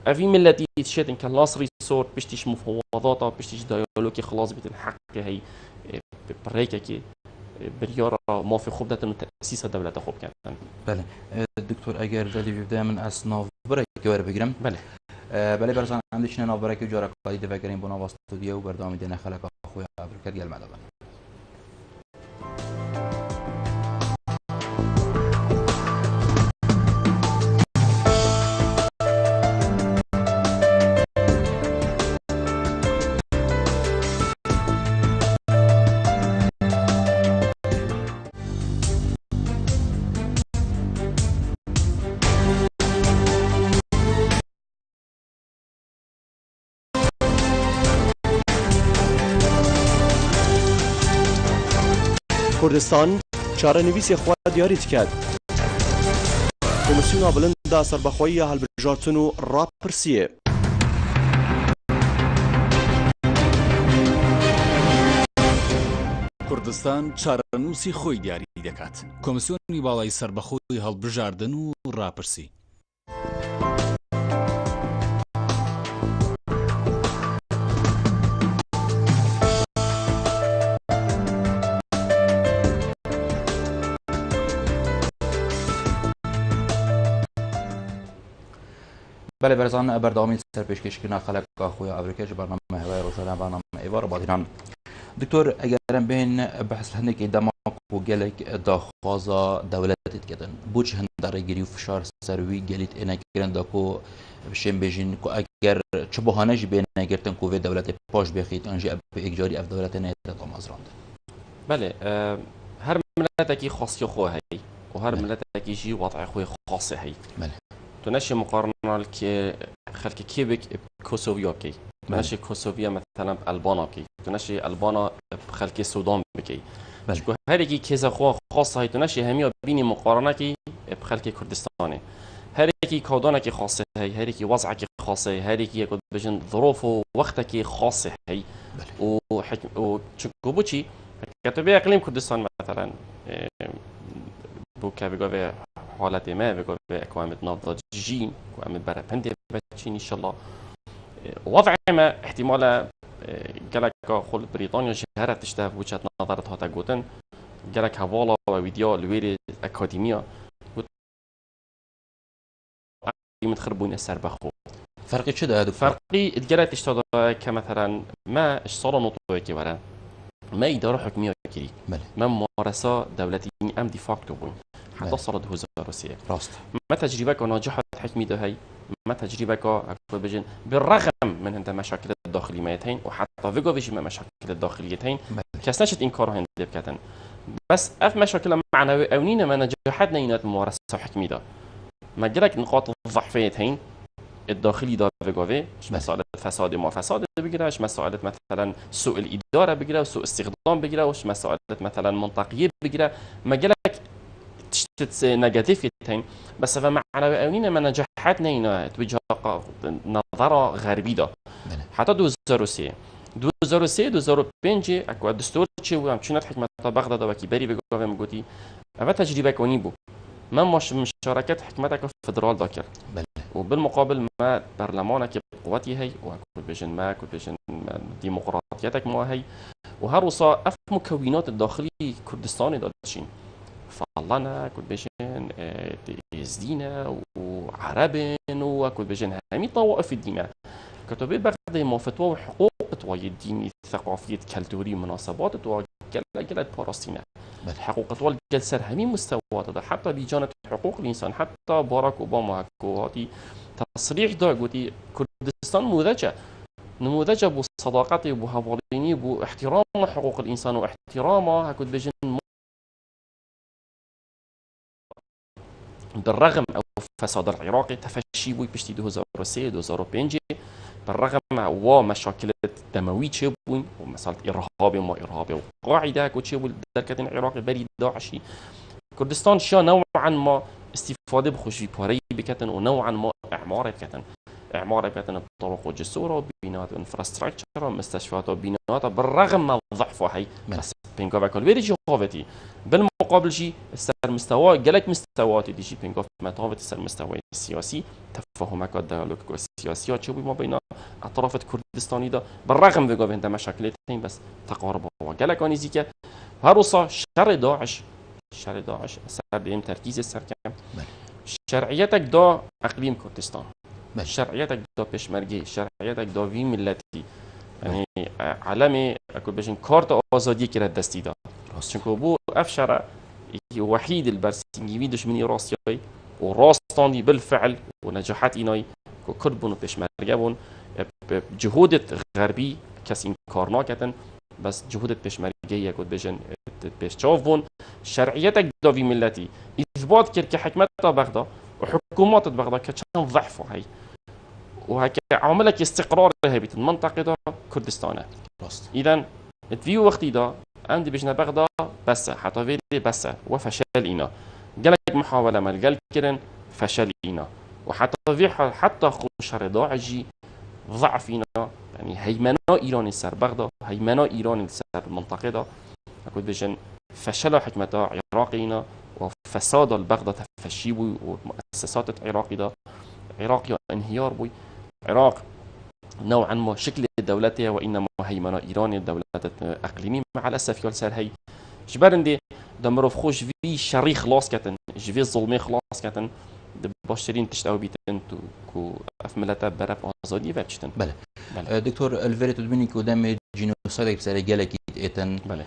أفي ملتي تشيتن كلاس ريسورت بيشتيش مفاوضات بيشتيش ديالوجي خلاص بيتن حق هي بريكا كي بريارة ما في خوب داتن تأسيس دولة خوب كان بله الدكتور أجر جدي بيبدأ من أصناف بريك ور بجرم بله بله برسان عندش ناف بريك وجارك قايد فكرين بنا واستوديو وبرنامج دينا خلق أخويا بركات جل مدبر کوردستان چارەنویسی خوا دیاریت کرد کۆمسیۆنا بلندا سەربەخۆیی هەڵبژاردن و ڕاپرسیە کوردستان چارەنووسی خۆی دیاری دەکات کۆمسیۆنی باڵای سەربەخۆی هەڵبژاردن و ڕاپرسی بله برزان بردامی سر پیشکشکردن خلق خوی آمریکا جه برنامه هوای روزانه برنامه ایوار بادیران دکتور اگرم بین بحث هندکی دماغ و گلک داخوازا دولتت کردن بوچ هنداره گیری و فشار سروی گلیت اینا کردن داکو بشیم بجین کو اگر چه بهانه‌ای بین نگرتن کو دولت پاش بخید انجی به اجاری اف دولت نیت آمازراند بله هر ملت خاصی خو هی و هر ملت جی وضع خوی خاصه هی بله تنشي مقارنة كي خلك كيبك كوسوفيا كي تنشي كوسوفيا مثلا ألبانا كي تنشي ألبانا خلك السودان بكي شكو هريكي كيزا خوا خاصة هي تنشي همية بيني مقارنة كي بخلك كردستاني هريكي كودانا كي خاصة هي هريكي وضعك خاصة هي هريكي يكون بجن ظروف ووقتك خاصة هي وشكوبوشي كتبي أقليم كردستان مثلا بوكا بيقول حالت ما بيقول اكوامة نبض جين اكوامة برابندي بتشين ان شاء الله وضع ما احتمال قالك خل بريطانيا شهرت تشتاف وجهة نظرتها تقولن قالك هوالا وفيديو الويري اكاديميا متخربون السربخو فرقي شو ده فرقي اتقالت تشتاف كمثلا ما اشتغل نطوي كبرا ما إدارة حكومية كري ما ممارسة دولتي ام دي فاكتو بون حتى صارت وزارة راست ما تجربتك ناجحة حكمي ده هي ما تجربتك بجن بالرغم من هند مشاكل الداخليتين وحتى فيجو فيش مشاكل الداخليتين كسنشت إنكار هند بكتن بس أف مشاكل معنوية أونينا ما نجحتنا ينات ممارسة حكمي ده ما جرك نقاط الضعفيتين الداخلي ده فيجوفي مسألة فساد ما فساد بقرا مش مسألة مثلا سوء الإدارة بقرا وسوء استخدام بقرا وش مسألة مثلا منطقية بقرا ما جرك تشتت نيجاتيفيتين بس فمعنى أونينا ما نجحتنا هنا توجه نظرة غربية ده حتى 2003 اكو دستور چه و همچنین حکمت بغداد و کی بری بگویم گویی اما تجربه کنی بود ما مش مشاركة حكمتك فدرال ذاكر وبالمقابل ما برلمانك بقوتي هي وكل بيجن ما كل بيجن ديمقراطيتك ما هي وهروصا اف مكونات الداخلي كردستاني داشين فالنا كل بيجن يزدينا وعرب وكل بيجن همي طوائف الدين كتبي بغداد ما فتوى وحقوق طوائف الدين الثقافية كالتوري مناسبات طوائف جلد باراستينا حقوق طوال جلسر همين مستويات حتى لجنة حقوق الإنسان حتى باراك أوباما هكواتي تصريح دا قوتي كردستان نموذج بصداقتي وبهواليني باحترام حقوق الإنسان واحترام هكود بجن بالرغم أو فساد العراق تفشي بوي بشتي 2003 2005 بالرغم ومشاكل دموي تشبوين ومسألة إرهاب ما إرهاب وقاعدة كتشبو دركة العراق بري داعشي كردستان شا نوعا ما استفادة بخشي باري بكتن ونوعا ما إعمار بكتن بطرق وجسور وبناءات انفراستراكشر ومستشفيات وبناءات بالرغم من ضعفها هي بس بينكوفا كل جوابتي بالمقابل شيء السر مستوى جلك مستويات دي شيء بينكوف متابعة السر مستوى السياسي تفهمك الديالوج السياسي تشوي ما بين أطراف كردستاني ده بالرغم بيقول عندها مشاكلتين بس تقارب وجلك ونزيكا هروصا شر داعش سر ديم تركيز السر كم شرعيتك دا أقليم كردستان شرعيتك دا بشمرجي شرعيتك دا في ملتي يعني علامة أقول بيجن كارت آزادی که دستی داد چون بو افشار وحيد البرسنجي دشمني راسياي وراستاني بالفعل ونجاحات إناي كربون بشمرجبون بجهود غربي كسين كارناكتن بس جهود بشمرجية قد بيجن بشافون شرعيتك دا في ملتي إثبات كر كحكمتها بغداد وحكومات بغداد كشان ضعفوا هاي وهيك عملك استقرار هبة المنطقة دا كردستان إذا تفيو وقتي دا عندي بجنا بغداد بس حتى فيدي بس وفشل إنا قالك محاولة ما قال كرن فشل إنا وحتى في حتى خوش رضاعجي ضعف إنا يعني هيمنة إيران سر بغداد هيمنة إيران سر المنطقة دا أقول بجن فشل حكمة عراقينا وفساد البغداد تفشيبوي والمؤسسات العراقية دا عراقي انهيار بوي العراق نوعا ما شكل دولتها وإنما هيمنة إيران الدولة أقليمية مع الأسف يلسر هي جبرندي دمرو خوش في شري خلاص كتن جفي الظلمي خلاص كتن باشترین تشت او بیتن تو کو اف ملت برف آزادی و بچتن. بله. بله. دکتور الفری تدبینی که دم جنوساید بسیار گلکی ایتن بله.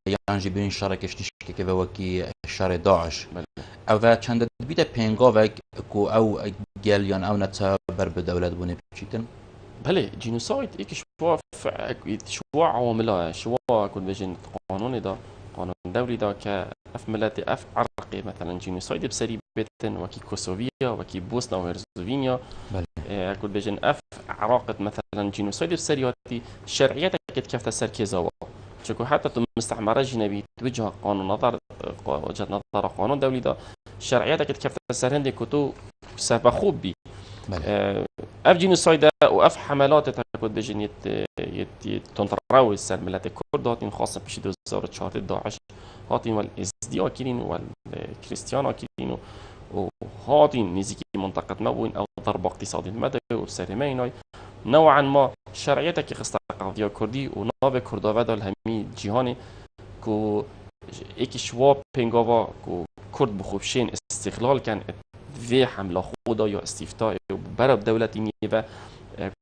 یان جبرین شارکش تشکی که وکی شار داعش. بله. او چند بیت پنگاوک کو او گل یان او نتا بر به دولت بونه بچیتن. بله جنوساید یک شوا عواملها شوا كل بيجن قانون دا قانون دولي دا كأف ملات أف عرقي مثلا جنوسايد بسري بيتن وكي كوسوفيا وكي بوسنا وهرزغوفينا كل بيجن أف عراقة مثلا جنوسايد بسري وتي شرعيتها كت كفت سركيزاوا شكو حتى مستعمرة جنبي توجه قانون نظر وجهة نظر قانون دولي دا شرعيتها كت كفت سرهندي كتو سبا خوب بي اف جينوسايد واف حملات تكود بجن تنطراوي السر ملت الكرد هاتين خاصة بشي 2004 داعش هاتين والازدي اكلين والكريستيان اكلين وهاتين نزيكي منطقة مبوين او ضرب اقتصادي مدى وسرمين نوعا ما شرعيتك خصتا قضية كردي وناب كردوة دا الهمي جيهاني كو ايكي شواب بينغاوا كو كرد بخوبشين استقلال كان في حمله خودا یا استیفتا برای دولتی نیه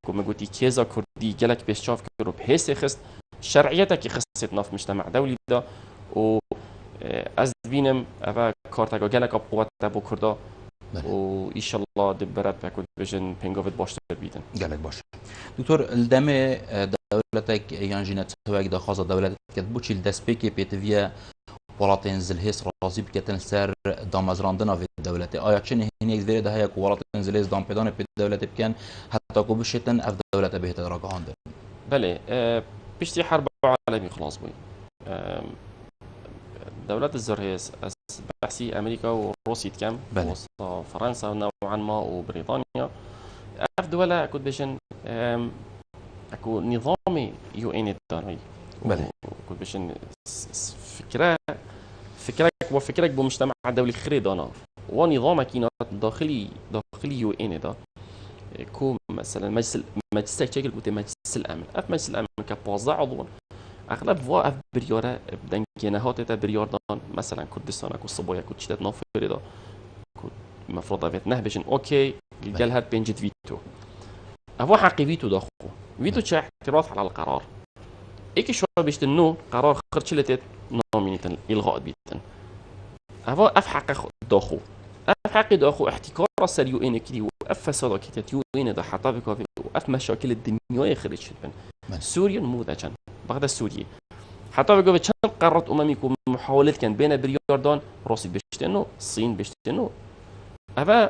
كما قلتي كيزا كردي جالك بيشاف كروب هيس خست شرعيتها كي خست ناف مجتمع دولي دا و از بينم افا كارتاغا جالك قوات ابو كردا و ان شاء الله دبرت بكون بجن بينغوفت باش تبيتن جالك باش دكتور الدم دولتك يانجينات سواك دا خاصة دولتك كتبوشي الدسبيكي بيتفيا ولاتين زلهيس رازي بكتن سر دامزراندنا في الدولة آیا چه هنیک زیر ده یک ولاتين زلهيس دام پیدان في الدولة بكن حتى کو بشتن اف دولة بهتر راگهان ده. بله بشتي حرب عالمي خلاص بوي دولة الزرهيس بحسي امريكا وروسيا كم فرنسا نوعا ما وبريطانيا اف دولة كنت بشن اكو نظامي يو ان الداني بله كنت بشن فكرك بمجتمع دولي خريدانا ونظامك داخلي يو ان دا كو مثلا مجلس تشكيل بوتي مجلس الامن اف مجلس الامن كبوزع عضو اغلب فوا اف برياره بدن جناهات تا بريار دان مثلا كردستان كو صبايا كو تشتت نافر دا كو المفروض افيت نهبشن اوكي قال هاد بنجد فيتو افوا حقي فيتو داخو فيتو تشا اعتراض على القرار ايكي شو بيشتنو قرار خرجلت نومينيتن الغاء بيتن افا اف حق داخو اف حق داخو احتكار سر يو ان كدي واف فساد كتت يو ان دا حتى بكافي واف مشاكل الدنيا خرج شدن سوريا نموذجا بغداد سوريا حتى بقى بتشان قررت اممكم محاولات كان بين برياردان روسيا بيشتنو الصين بيشتنو افا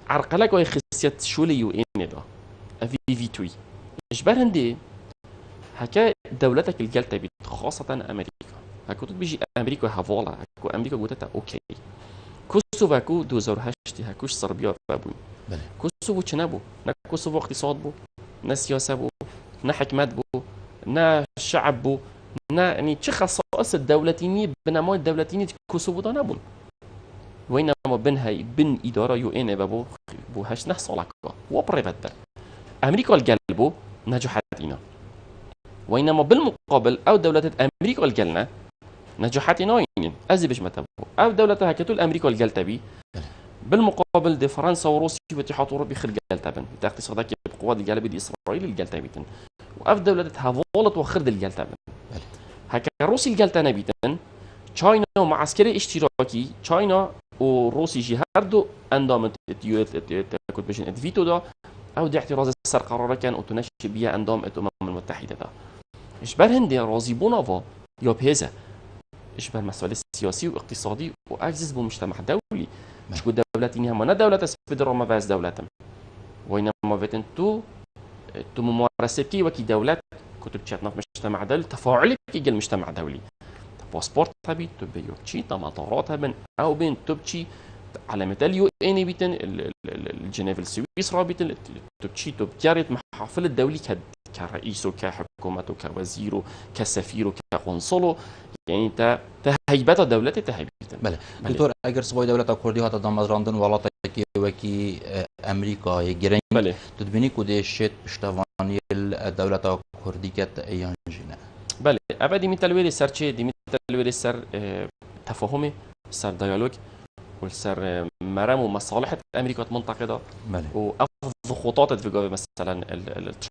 عرقلك وهي خصيات شولي يو ان دا افي فيتوي اجبر هندي هكا دولتك الجلتة بيت خاصة أمريكا هكو بيجي أمريكا هفولا هكو أمريكا قلتها أوكي كوسوفو هكو 2008 هكوش صربيا بابوين كوسوفو چنبو نا كوسوفو اقتصاد بو نا سياسة بو نا حكمت بو نا شعب بو نا يعني چه خصائص الدولتيني بنما الدولتيني كوسوفو دا نبون وينما بن إدارة يو إن بابو بو هش نحصل لك وبريفت أمريكا الجلبو نجحت إنا وإنما بالمقابل أو دولة أمريكا الجلنا نجحت نوين أزي بش متبو أو دولة هكتول أمريكا الجلتبي بالمقابل دي فرنسا وروسيا واتحاد أوروبي خل جلتبن اقتصادك بقوات الجلبي دي إسرائيل الجلتبيتن وأف دولة هفولت وخرد الجلتبن هكا روسيا الجلتنا بيتن تشاينا ومعسكري اشتراكي تشاينا وروسيا جهاردو أندامت كنت بشن فيتو دا أو دي اعتراض السر قرار كان وتنشي بيها أندام الأمم المتحدة دا إشبال هندي رازي بونافا يا بهذا إشبال مسألة سياسي واقتصادي وأجزز بمجتمع دولي مش كل دولة إنها ما دولة سبدر ما بس دولة وإنما فتن تو ممارسة كي وكي دولة كتب تشاتنا في مجتمع دولي تفاعلك كي المجتمع دولي باسبورت تبي تبي يوكشي تماطارات من أو بين تبشي علامة اليو ان بيتن الجنيف السويس رابطن تبشي تبكارت محافل الدولي كرئيس وكحكومة وكوزير وكسفير وكقنصل يعني تهيبات الدولة تهيبتن بله دكتور اگر سوای دولت کردی هات دامزراندن ولاتا کی وکی امریکا یگرین بله تدبینی کده شت پشتوانی الدولت کردی کت ایانجینه بله ابدی میتلویری سر چه دی میتلویری سر تفاهم سر دیالوگ والسر مرام ومصالح امريكا منطقه ده بله وافضل خطوات في مثلا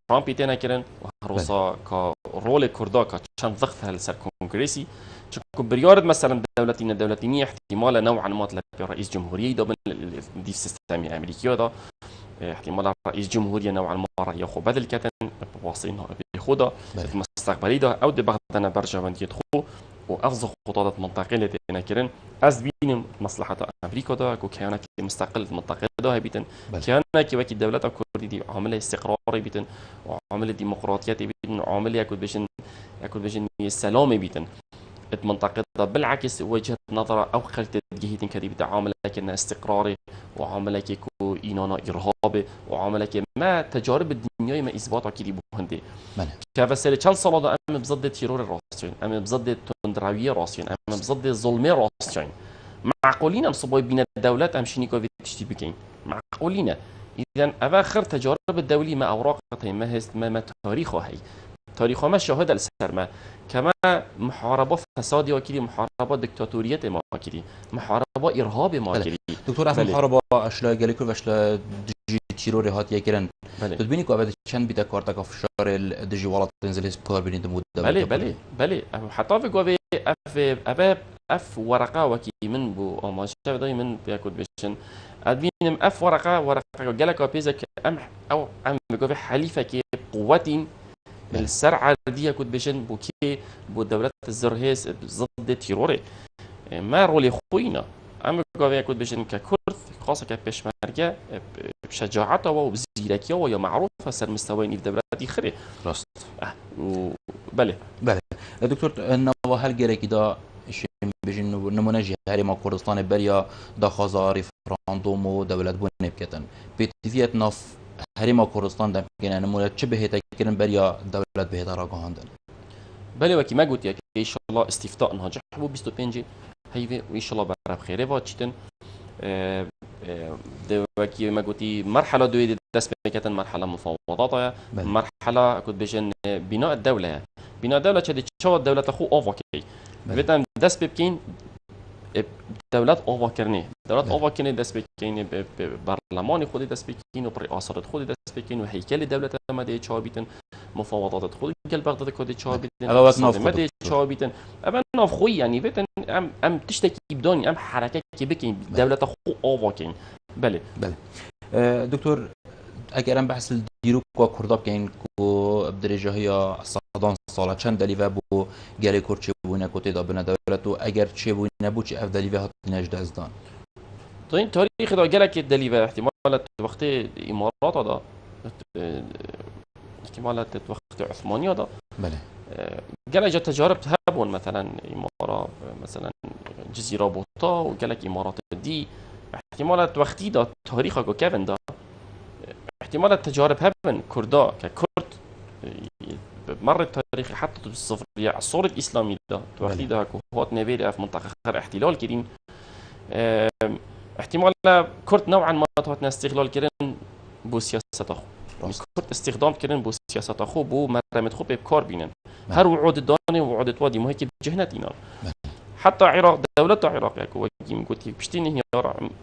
ترامب يتنا كرن وهروسا كرول كردا كشان ضغط هالسر كونغرسي بريارد مثلا دولتين احتمال نوعا ما تلاقي رئيس جمهوريه ده دي سيستم امريكي ده احتمال رئيس جمهوريه نوعا ما راح ياخذ بدل كتن بواصلين بياخذها المستقبلي ده او دي بغدنا برجع من يدخل وافضل خطوات منطقيه اللي تنكرن از بين مصلحه امريكا ده كيانك مستقل منطقه ده بيتن كيانك وكي الدوله الكرديه دي عامله استقراري بيتن وعامله ديمقراطيه بيتن عامله يكون بيجن السلام بيتن المنطقه ده بالعكس وجهه نظر او خلت جهتين كدي بتعامل لكن استقراري وعامله كيكو اينانا ارهابي وعامله ما تجارب الدنيا ما اثبات كدي بوهندي كفسل كان صلاة ام بضد تيرور الراسيون ام بضد تندراويه راسيون ام بضد ظلمي راسيون معقولين ام صبوي بين الدولات ام شينيكو تشتي بكين معقولين اذا اواخر تجارب الدولي ما اوراقها ما تاريخه هي تاريخه ما شاهد السرما كما محاربه فسادي وكيلي محاربه دكتاتوريه ما كيلي محاربه ارهاب ما كيلي دكتور اف محاربه اشلا گلیکو واشلا دجی تیرور هات یکرن تبینی که بعد چند بیت کارتا که فشار دجی ولات تنزل هست کار بینید مود بله حتی في جوابي اف ورقه وكي من بو او ما شاف من بياكل بيشن ادبينم اف ورقه جالك بيزك ام او ام جوابي حليفه كي قوتين السرعه دي كنت بيشن بوكي بو دولات الزرهيس ضد التيروري ما رولي خوينا ام جوابي كنت بيشن ككرد خاصه كبشمركه بشجاعته وبزيركيه ويا معروفه سر مستويين في دولات اخرى راست بله دكتور نوا هل جريك دا بيجن نمونه جهري ما كردستان بريا دا خازا ريفراندوم ودولة بونه بكتن بيتفيت ناف هريما كردستان دا كنا نمونه چه بهتا كرن بريا دولة بهتا راقهاندن بله وكي ما قلت يا ان شاء الله استفتاء نهاجح بو 25 هيفي وان شاء الله برا بخير واتشتن وكي ما قلتي مرحله دوي دست بكتن مرحله مفاوضات مرحله كنت بيجن بناء الدوله چه شو الدوله خو اوفاكي بيتم دست بكين دولت آوا کرنه دولت آوا کنه دست بکین برلمان خودی دست بکین و رئاسات خودی دست بکین و هیکل دولت مده چهار بیتن مفاوضات خودی گل بغداد کدی چهار بیتن مده چهار بیتن اما ناف خوی یعنی بیتن ام تشتکی بدانی ام حرکت که بکین دولت خو آوا کین بله دکتور اگر ام بحث دیرو کو کرداب کین کو بدرجه های صدان سال چند دلیو بو گلی کرچه بونه کوتی دا بنا دولت و اگر چه بونه بو چه افدلیو هات نجد ازدان تو این تاریخ دا گلک دلیو احتمالات وقت امارات دا احتمالات وقت عثماني دا بله گلک جا تجارب هبون مثلا امارات مثلا جزيره بوطا و گلک امارات دي احتمالات وقتی دا تاریخ کو کیون دا احتمالات تجارب هبن كردا ككرد مر التاريخ حتى بالصفرية عصور الإسلامي ده توحيد ده كوهات نبيل في منطقة خير احتلال كريم احتمال كرد نوعا ما توهاتنا استغلال كرين بو سياسة أخو كرد استخدام كرين بو سياسة أخو بو مرمت خو بكار بينن هر وعود الداني وعود وادي ما هيك بجهنة إينا حتى عراق دولة عراق يكو وجيم قلت بشتين هي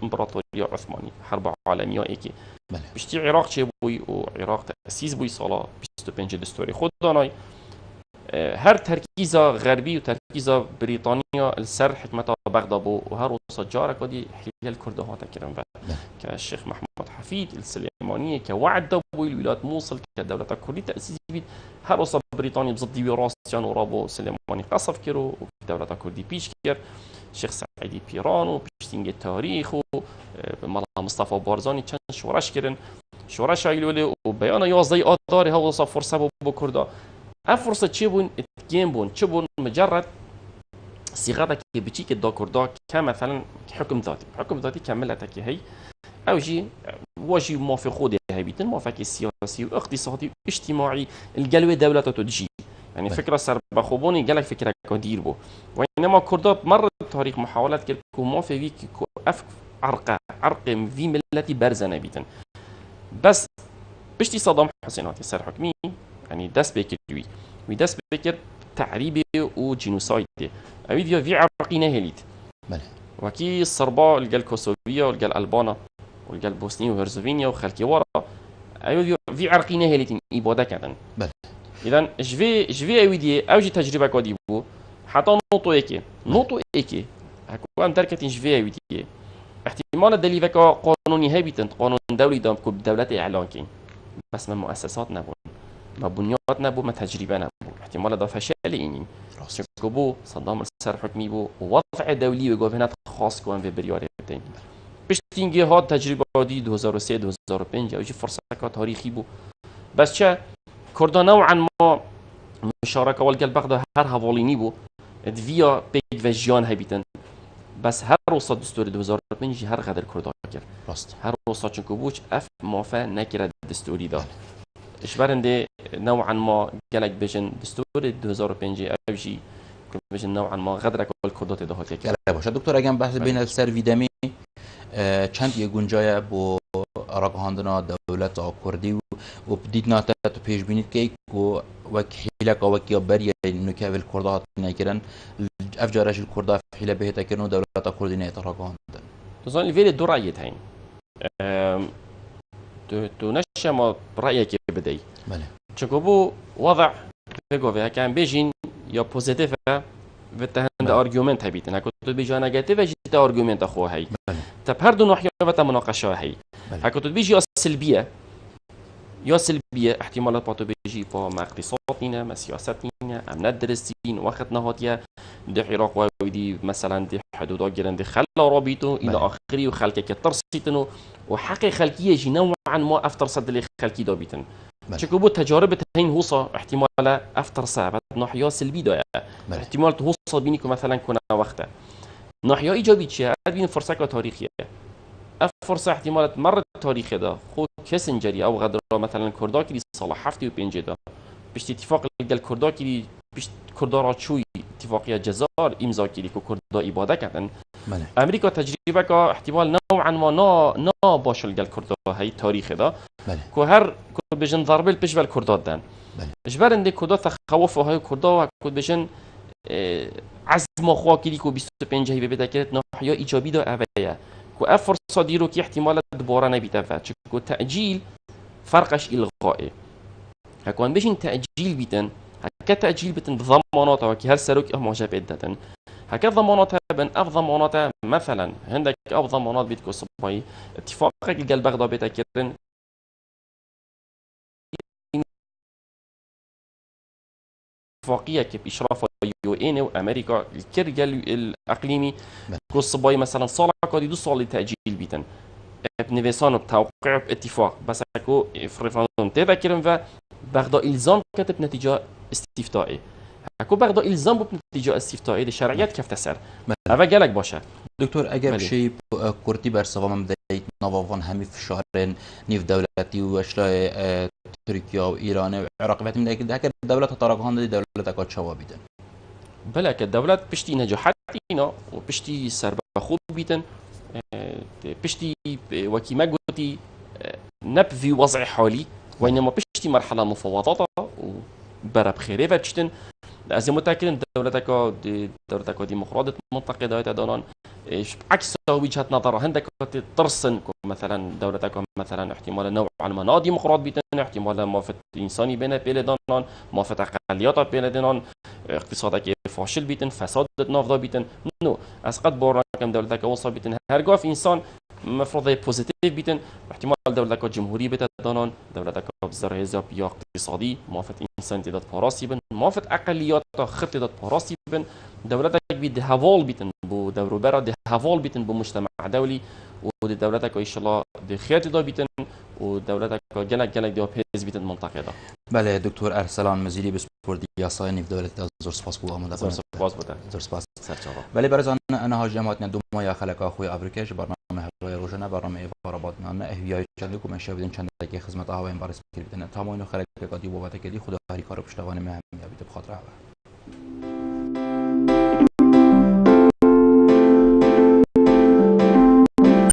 امبراطورية عثمانية حرب عالمية ايكي بشتي عراق چه بوي وعراق تأسيس بوي صلاة 25 دستوري خود داناي هر تركيزة غربي وتركيزة بريطانيا السر حكمتها بغداد بو وهر وصجارة كدي حيل الكردها تكرم بعد كالشيخ محمد حفيد السليمانية كوعد بوي الولايات موصل كدولة كردية تأسيس بيت هر وصل بريطانيا بصد ديوي راسيان ورابو سليماني قصف كيرو دولة كردية بيش كير شيخ سعيدي بيران وبيشتينج التاريخ وملا مصطفى بارزاني كان شورش كرن شورش عيلولي وبيانا يازدي آداري هاو وصل فرصة بو كردا فرصة چه بون اتقين بون چه بون مجرد صيغتك بتشيك دا كردا كمثلا حكم ذاتي كملتك هي او جي واجي موافق خودي هي بيتن موافق سياسي واقتصادي واجتماعي القلوة دولة تدجي يعني فكرة سر بخوبوني قالك فكرة كدير بو وإنما كردا مر التاريخ محاولات كو ما في ويك كو أف عرق في ملتي برزنة بيتن بس بشتي صدام حسين هاتي سر حكمي يعني دست بكر ودست بكر تعريبي وجينوسايد أبي في عرقي نهليت وكي الصربا الجال كوسوفيا والجال ألبانا والجال بوسنيا وهرزوفينيا وخلكي ورا أيوة في عرقينة هي اللي إبادة كذا. بله. إذا جفي أيوة دي أوجي تجربة قدي بو حتى نوتو إيكي هكو أم تركتين جفي أيوة دي احتمال دليل فكا قانوني هاي بيتن قانون دولي دام كوب دولة إعلان كين بس ما مؤسسات نبون ما بنيات نبو ما تجربة نبو احتمال ده فشل إني كوبو صدام السر حكمي بو ووضع دولي وجوهنات خاص كون في بريارتين بشتينجي هاد تجربة دي 2003 2005 يجي فرصة تاريخي بو بس چه كردان نوعا ما مشاركة والقلب بغدا هر هواليني بو فيا بيج فيجيان هبيتن بس هر وسط دستور 2005 هر غدر كردان کرد راست هر وسط چون كوبوش اف موافق نكرد دستوری دا ايش برنده نوعا ما قالك بجن دستور 2005 اوجي بجن نوعا ما غدر كل كردات ده هات گله باشه دکتر اگه بحث بین سر ویدمی چند یه گنجایه با رقهاندنا دولت کردی و بدید ناته تو پیش بینید که کو وک حیله که وکی بریه نکه ول کردات نکردن افجارش الکردا حیله بهت کردن دولت کردی نه رقهاندن تظن الفيل دو رأيت هين تو نشما رأيك بدي بله چكوبو وضع بيجوفي كان بيجين يا بوزيتيف بتهند ارجيومنت هبيتن هكو بيجي نيجاتيف جيت ارجيومنت اخو هي طب هر دو ناحيه بتا مناقشه هي هكو بيجي سلبيه يا سلبيه احتمالات باتو بيجي با ما اقتصادنا ما سياستنا امنات درستين وقت نهاتيه دي عراق ودي مثلا دي حدود جيران خلا رابطه الى اخره وخلك كترسيتنو وحقي خلقيه جي نوعا ما افتر صد لي خلقي دابيتن شكوبو تجارب هين هوصه احتمال افتر صعب ناحيه سلبي ده احتمال توصل بينكم مثلا كنا وقته ناحيه ايجابي شيء بين فرصه تاريخيه فرصه احتمالات مر تاريخي ده خو كسنجري او غدر مثلا كرداكي صلاح حفتي وبينجي ده بيش اتفاق ديال كرداكي بيش كردارات شوي اتفاقيه جزار امضا كيلي كردا اباده كردن امريكا تجربه كا احتمال نوعا ما نا باشل ديال كردا هي تاريخ ده كو هر كو بيجن ضرب البيش بالكردات دان اجبار عندك كردا تخوف هاي كردا كو بيجن عزم خوا كيلي كو 25 هي بيتاكد ناحيه ايجابي ده اويا كو فرصه ديرو كي احتمال دبوره نبيتا كو تاجيل فرقش الغائي هكون بيجن تاجيل بيتن هكا تاجيل بيتن بضمانات وكي هر سلوك معجب عدة هكا ضمانات بن ضمانات مثلا عندك ضمانات بيتكو صباي اتفاقك القلب بغدا بيتكرن اتفاقيه باشراف يو ان وامريكا الكرجل الاقليمي كو صباي مثلا صالح قد يدو صال تاجيل بيتن بنفسان بتوقع باتفاق بس اكو في ريفرندوم تذكرن بغدا الزام كتب نتيجه استفتائي اكو بغدا الزام بنتيجه استفتائي شرعيات كيف تسر هذا قالك باشه دكتور اگر شيء كرتي برسوا من بدايه نوافون همي في شهرين نيف دولتي واشلا تركيا وايران وعراق وقت من هكا الدوله تطرقهن دي دولتك شوا بيدن بلا كدولت بشتي نجاحاتنا وبشتي سر خوب بيتن بشتي وكي ما قلتي نب في وضع حالي وإنما بشتي مرحلة مفاوضات وبرا بخير فبشتن لازم متأكد دولتك ديمقراطية منطقة دولة دونان عكس وجهة نظر عندك ترسن مثلا دولتك مثلا احتمال نوعا ما ديمقراط بيتن احتمال موافقة إنساني بين بلدان موافقة أقليات بلدان اقتصادك فاشل بيتن فساد نافذة بيتن نو اسقط بورا كم دولتك وصل بيتن هرقاف انسان مفروض بوزيتيف بيتن احتمال دولتك جمهوري بتدانان دولتك بزر حزب یا اقتصادي موافقة انسان تداد باراسي بن موافقة اقليات خط تداد باراسي بن دولتك بيد هوال بيتن بو دورو برا ده هوال بيتن بمجتمع دولي ودولتك ان شاء الله ده خير تداد بيتن ودولتك جلك ده حزب بيتن منطقه ده بله دكتور ارسلان مزیری بسپورت یاساینی في دولت زور سپاس بو آمده زور سپاس بوده زور سپاس سرچاوا بله برزان انا هاج جماعتنا دوما یا خلق اخوی افریقا برنامه هوای روزانه برنامه ایوارابادنا نه احیای چندی کو مشاهدین چند دقیقه خدمت ها و این بارس بگیرید نه تمام خلق قادی بابت کدی خدا هری کارو پشتوانه مهم یابید بخاطر